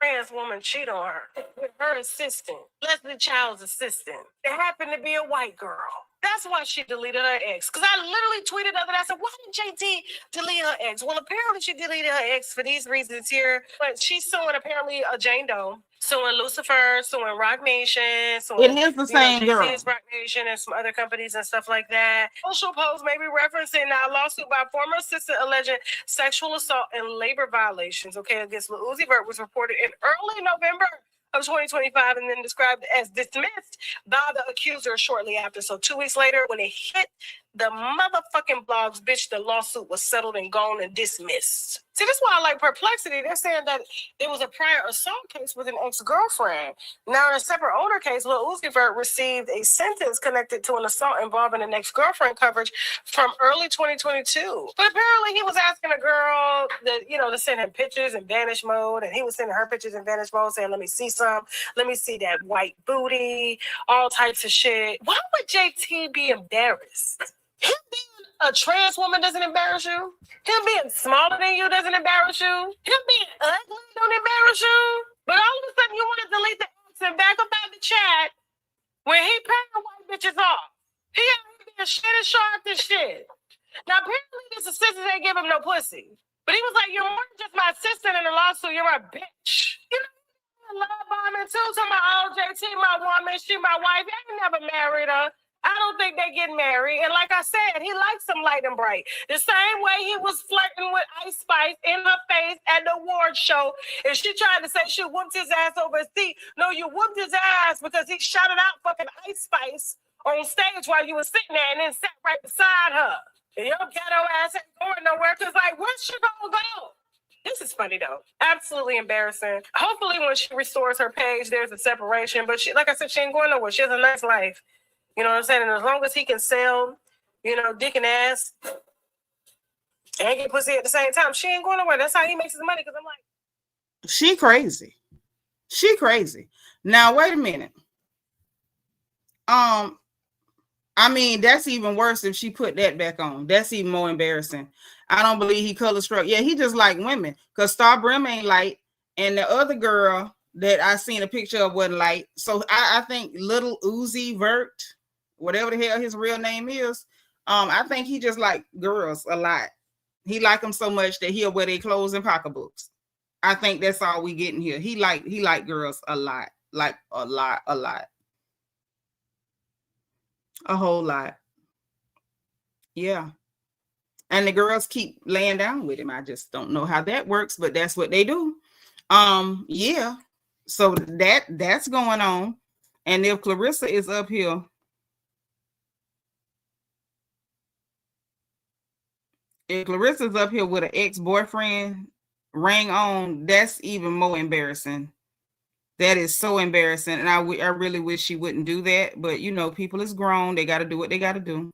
Trans woman cheat on her with her assistant, Leslie Child's assistant. It happened to be a white girl. That's why she deleted her ex. Because I literally tweeted the other day, I said, why did JT delete her ex? Well, apparently she deleted her ex for these reasons here. But she's suing apparently a Jane Doe, suing Lucifer, suing Rock Nation, suing It is the same girl. Rock Nation and some other companies and stuff like that. Social posts may be referencing a lawsuit by former assistant alleging sexual assault and labor violations, against Lil Uzi Vert was reported in early November of 2025 and then described as dismissed by the accuser shortly after. So 2 weeks later, when it hit the motherfucking blogs, bitch, the lawsuit was settled and gone and dismissed. See, that's why I like Perplexity. They're saying that there was a prior assault case with an ex-girlfriend. Now, in a separate older case, Lil Uzi Vert received a sentence connected to an assault involving an ex-girlfriend coverage from early 2022. But apparently he was asking a girl to send him pictures in vanish mode, and he was sending her pictures in vanish mode saying, let me see some, let me see that white booty, all types of shit. Why would JT be embarrassed? Him being a trans woman doesn't embarrass you. Him being smaller than you doesn't embarrass you. Him being ugly don't embarrass you. But all of a sudden you want to delete the ex and back up out the chat when he paying the white bitches off. He out here being shit and sharp and shit. Now apparently this assistant ain't give him no pussy. But he was like, you're more than just my assistant in the lawsuit, you're my bitch. You know, love bombing too, to my old JT, my woman, she my wife. I ain't never married her. I don't think they get married. And like I said, he likes them light and bright. The same way he was flirting with Ice Spice in her face at the award show. And she tried to say she whooped his ass over his seat. No, you whooped his ass because he shouted out fucking Ice Spice on stage while you were sitting there and then sat right beside her. And your ghetto ass ain't going nowhere because, like, where's she gonna go? This is funny, though. Absolutely embarrassing. Hopefully when she restores her page, there's a separation. But she, like I said, she ain't going nowhere. She has a nice life. You know what I'm saying? And as long as he can sell, dick and ass and get pussy at the same time, she ain't going nowhere. That's how he makes his money. Because I'm like, she crazy. She crazy. Now, wait a minute. I mean, that's even worse if she put that back on. That's even more embarrassing. I don't believe he color struck. Yeah, he just like women. Because Star Brim ain't light. And the other girl that I seen a picture of wasn't light. So I think little Uzi Vert, whatever the hell his real name is, I think he just like girls a lot. He like them so much that he'll wear their clothes and pocketbooks. I think that's all we getting here. He like girls a lot, like a lot. A whole lot. Yeah. And the girls keep laying down with him. I just don't know how that works, but that's what they do. Yeah. So that's going on. And if Clarissa is up here, if Clarissa's up here with an ex-boyfriend ring on, that's even more embarrassing. That is so embarrassing. And I really wish she wouldn't do that. But, you know, people is grown. They got to do what they got to do.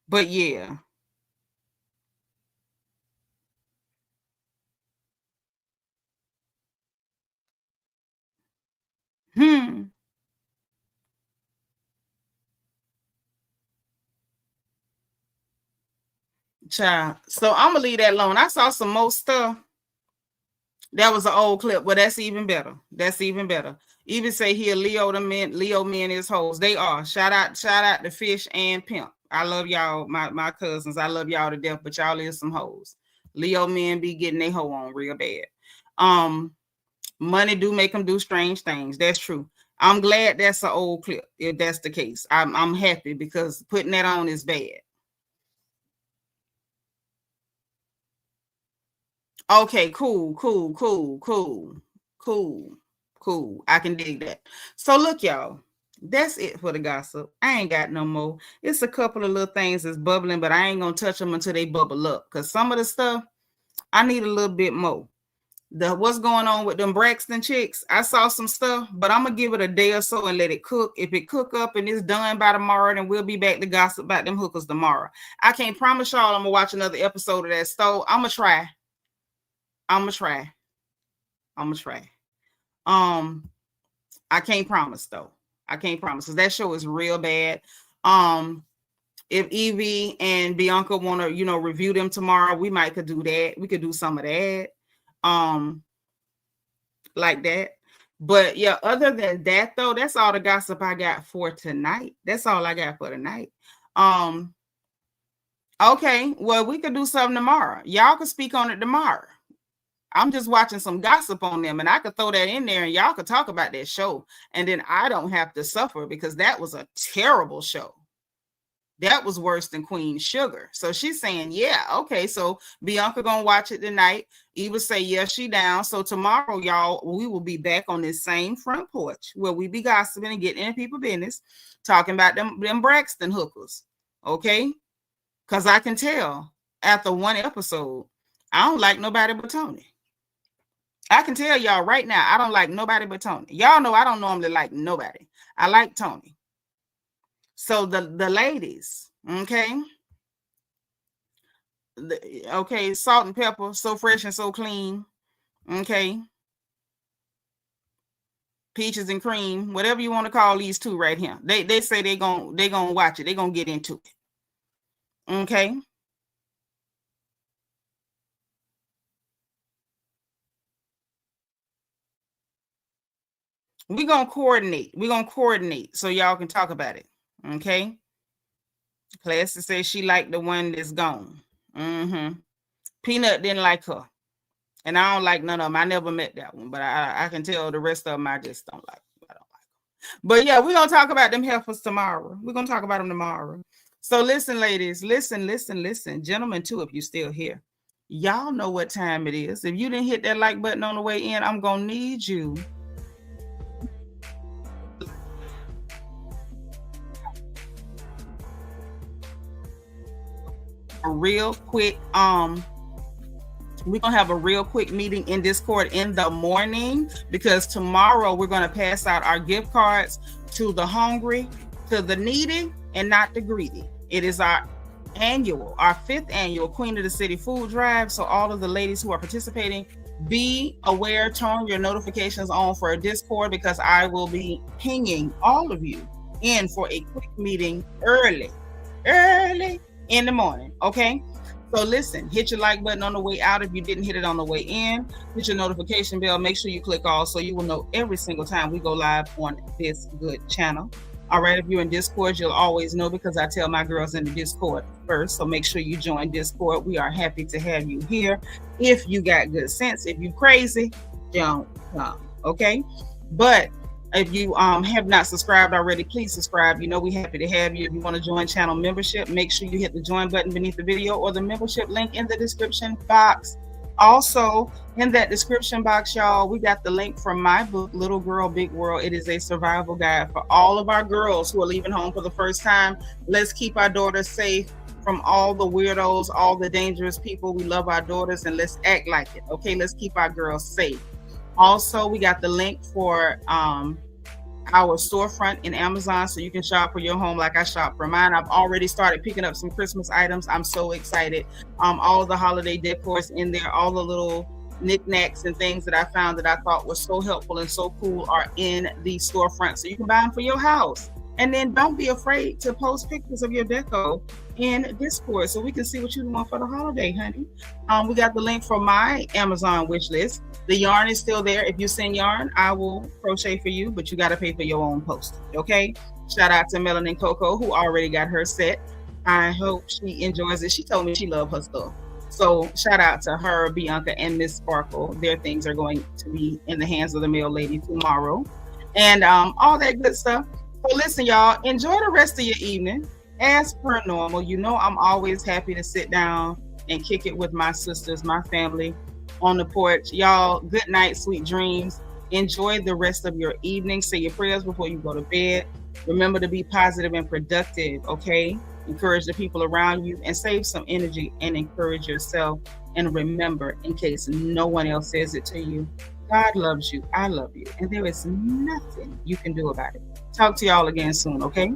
But yeah. Child. So I'm gonna leave that alone. I saw some more stuff. That was an old clip, but that's even better. That's even better. Even say here, Leo men is hoes. They are. Shout out to Fish and Pimp. I love y'all, my cousins. I love y'all to death, but y'all is some hoes. Leo men be getting their hoe on real bad. Money do make them do strange things. That's true. I'm glad that's an old clip. If that's the case, I'm happy because putting that on is bad. Okay, cool. I can dig that. So look, y'all, that's it for the gossip. I ain't got no more. It's a couple of little things that's bubbling, but I ain't gonna touch them until they bubble up. Because some of the stuff, I need a little bit more. What's going on with them Braxton chicks? I saw some stuff, but I'm gonna give it a day or so and let it cook. If it cook up and it's done by tomorrow, then we'll be back to gossip about them hookers tomorrow. I can't promise y'all I'm gonna watch another episode of that stove. I'm gonna try. I can't promise though. I can't promise because that show is real bad. If Evie and Bianca want to, you know, review them tomorrow, we could do that. We could do some of that. Like that. But yeah, other than that though, that's all the gossip I got for tonight. That's all I got for tonight. Okay, well, we could do something tomorrow. Y'all can speak on it tomorrow. I'm just watching some gossip on them, and I could throw that in there, and y'all could talk about that show, and then I don't have to suffer because that was a terrible show. That was worse than Queen Sugar. So she's saying, yeah, okay, so Bianca gonna watch it tonight. Eva say, yeah, she down. So tomorrow, y'all, we will be back on this same front porch where we be gossiping and getting in people's business, talking about them Braxton hookers, okay? Because I can tell after one episode, I don't like nobody but Tony. I can tell y'all right now, I don't like nobody but Tony. Y'all know I don't normally like nobody. I like Tony. So the ladies, okay? Okay, Salt and Pepper, So Fresh and So Clean, okay? Peaches and Cream, whatever you want to call these two right here. They say they gonna watch it. They gonna get into it. Okay? We're gonna coordinate so y'all can talk about it. Okay. Classy says she liked the one that's gone. Peanut didn't like her. And I don't like none of them. I never met that one, but I can tell the rest of them I just don't like. I don't like them. But yeah, we're gonna talk about them heifers tomorrow. We're gonna talk about them tomorrow. So listen, ladies, listen. Gentlemen, too, if you're still here. Y'all know what time it is. If you didn't hit that like button on the way in, I'm gonna need you a real quick we're gonna have a real quick meeting in Discord in the morning because tomorrow we're gonna pass out our gift cards to the hungry, to the needy, and not the greedy. It is our 5th annual Queen of the City food drive. So all of the ladies who are participating, be aware, turn your notifications on for a Discord because I will be pinging all of you in for a quick meeting early in the morning. Okay, so listen, hit your like button on the way out if you didn't hit it on the way in. Hit your notification bell. Make sure you click all so you will know every single time we go live on this good channel. All right, if you're in Discord, you'll always know because I tell my girls in the Discord first. So make sure you join Discord. We are happy to have you here. If you got good sense, if you crazy, don't come. okay? But if you have not subscribed already, please subscribe. You know, we're happy to have you. If you want to join channel membership, make sure you hit the join button beneath the video or the membership link in the description box. Also, in that description box, y'all, we got the link from my book, Little Girl, Big World. It is a survival guide for all of our girls who are leaving home for the first time. Let's keep our daughters safe from all the weirdos, all the dangerous people. We love our daughters and let's act like it. Okay, let's keep our girls safe. Also, we got the link for our storefront in Amazon, so you can shop for your home like I shop for mine. I've already started picking up some Christmas items. I'm so excited. All of the holiday decors in there, all the little knickknacks and things that I found that I thought was so helpful and so cool are in the storefront, so you can buy them for your house. And then don't be afraid to post pictures of your deco in Discord so we can see what you want for the holiday, honey. We got the link for my Amazon wish list. The yarn is still there. If you send yarn, I will crochet for you, but you got to pay for your own postage, okay? Shout out to Melanin Coco, who already got her set. I hope she enjoys it. She told me she loved her stuff. So shout out to her, Bianca, and Miss Sparkle. Their things are going to be in the hands of the mail lady tomorrow. And all that good stuff. So listen, y'all, enjoy the rest of your evening. As per normal, you know I'm always happy to sit down and kick it with my sisters, my family on the porch. Y'all, good night, sweet dreams. Enjoy the rest of your evening. Say your prayers before you go to bed. Remember to be positive and productive, okay? Encourage the people around you and save some energy and encourage yourself. And remember, in case no one else says it to you, God loves you, I love you, and there is nothing you can do about it. Talk to y'all again soon, okay?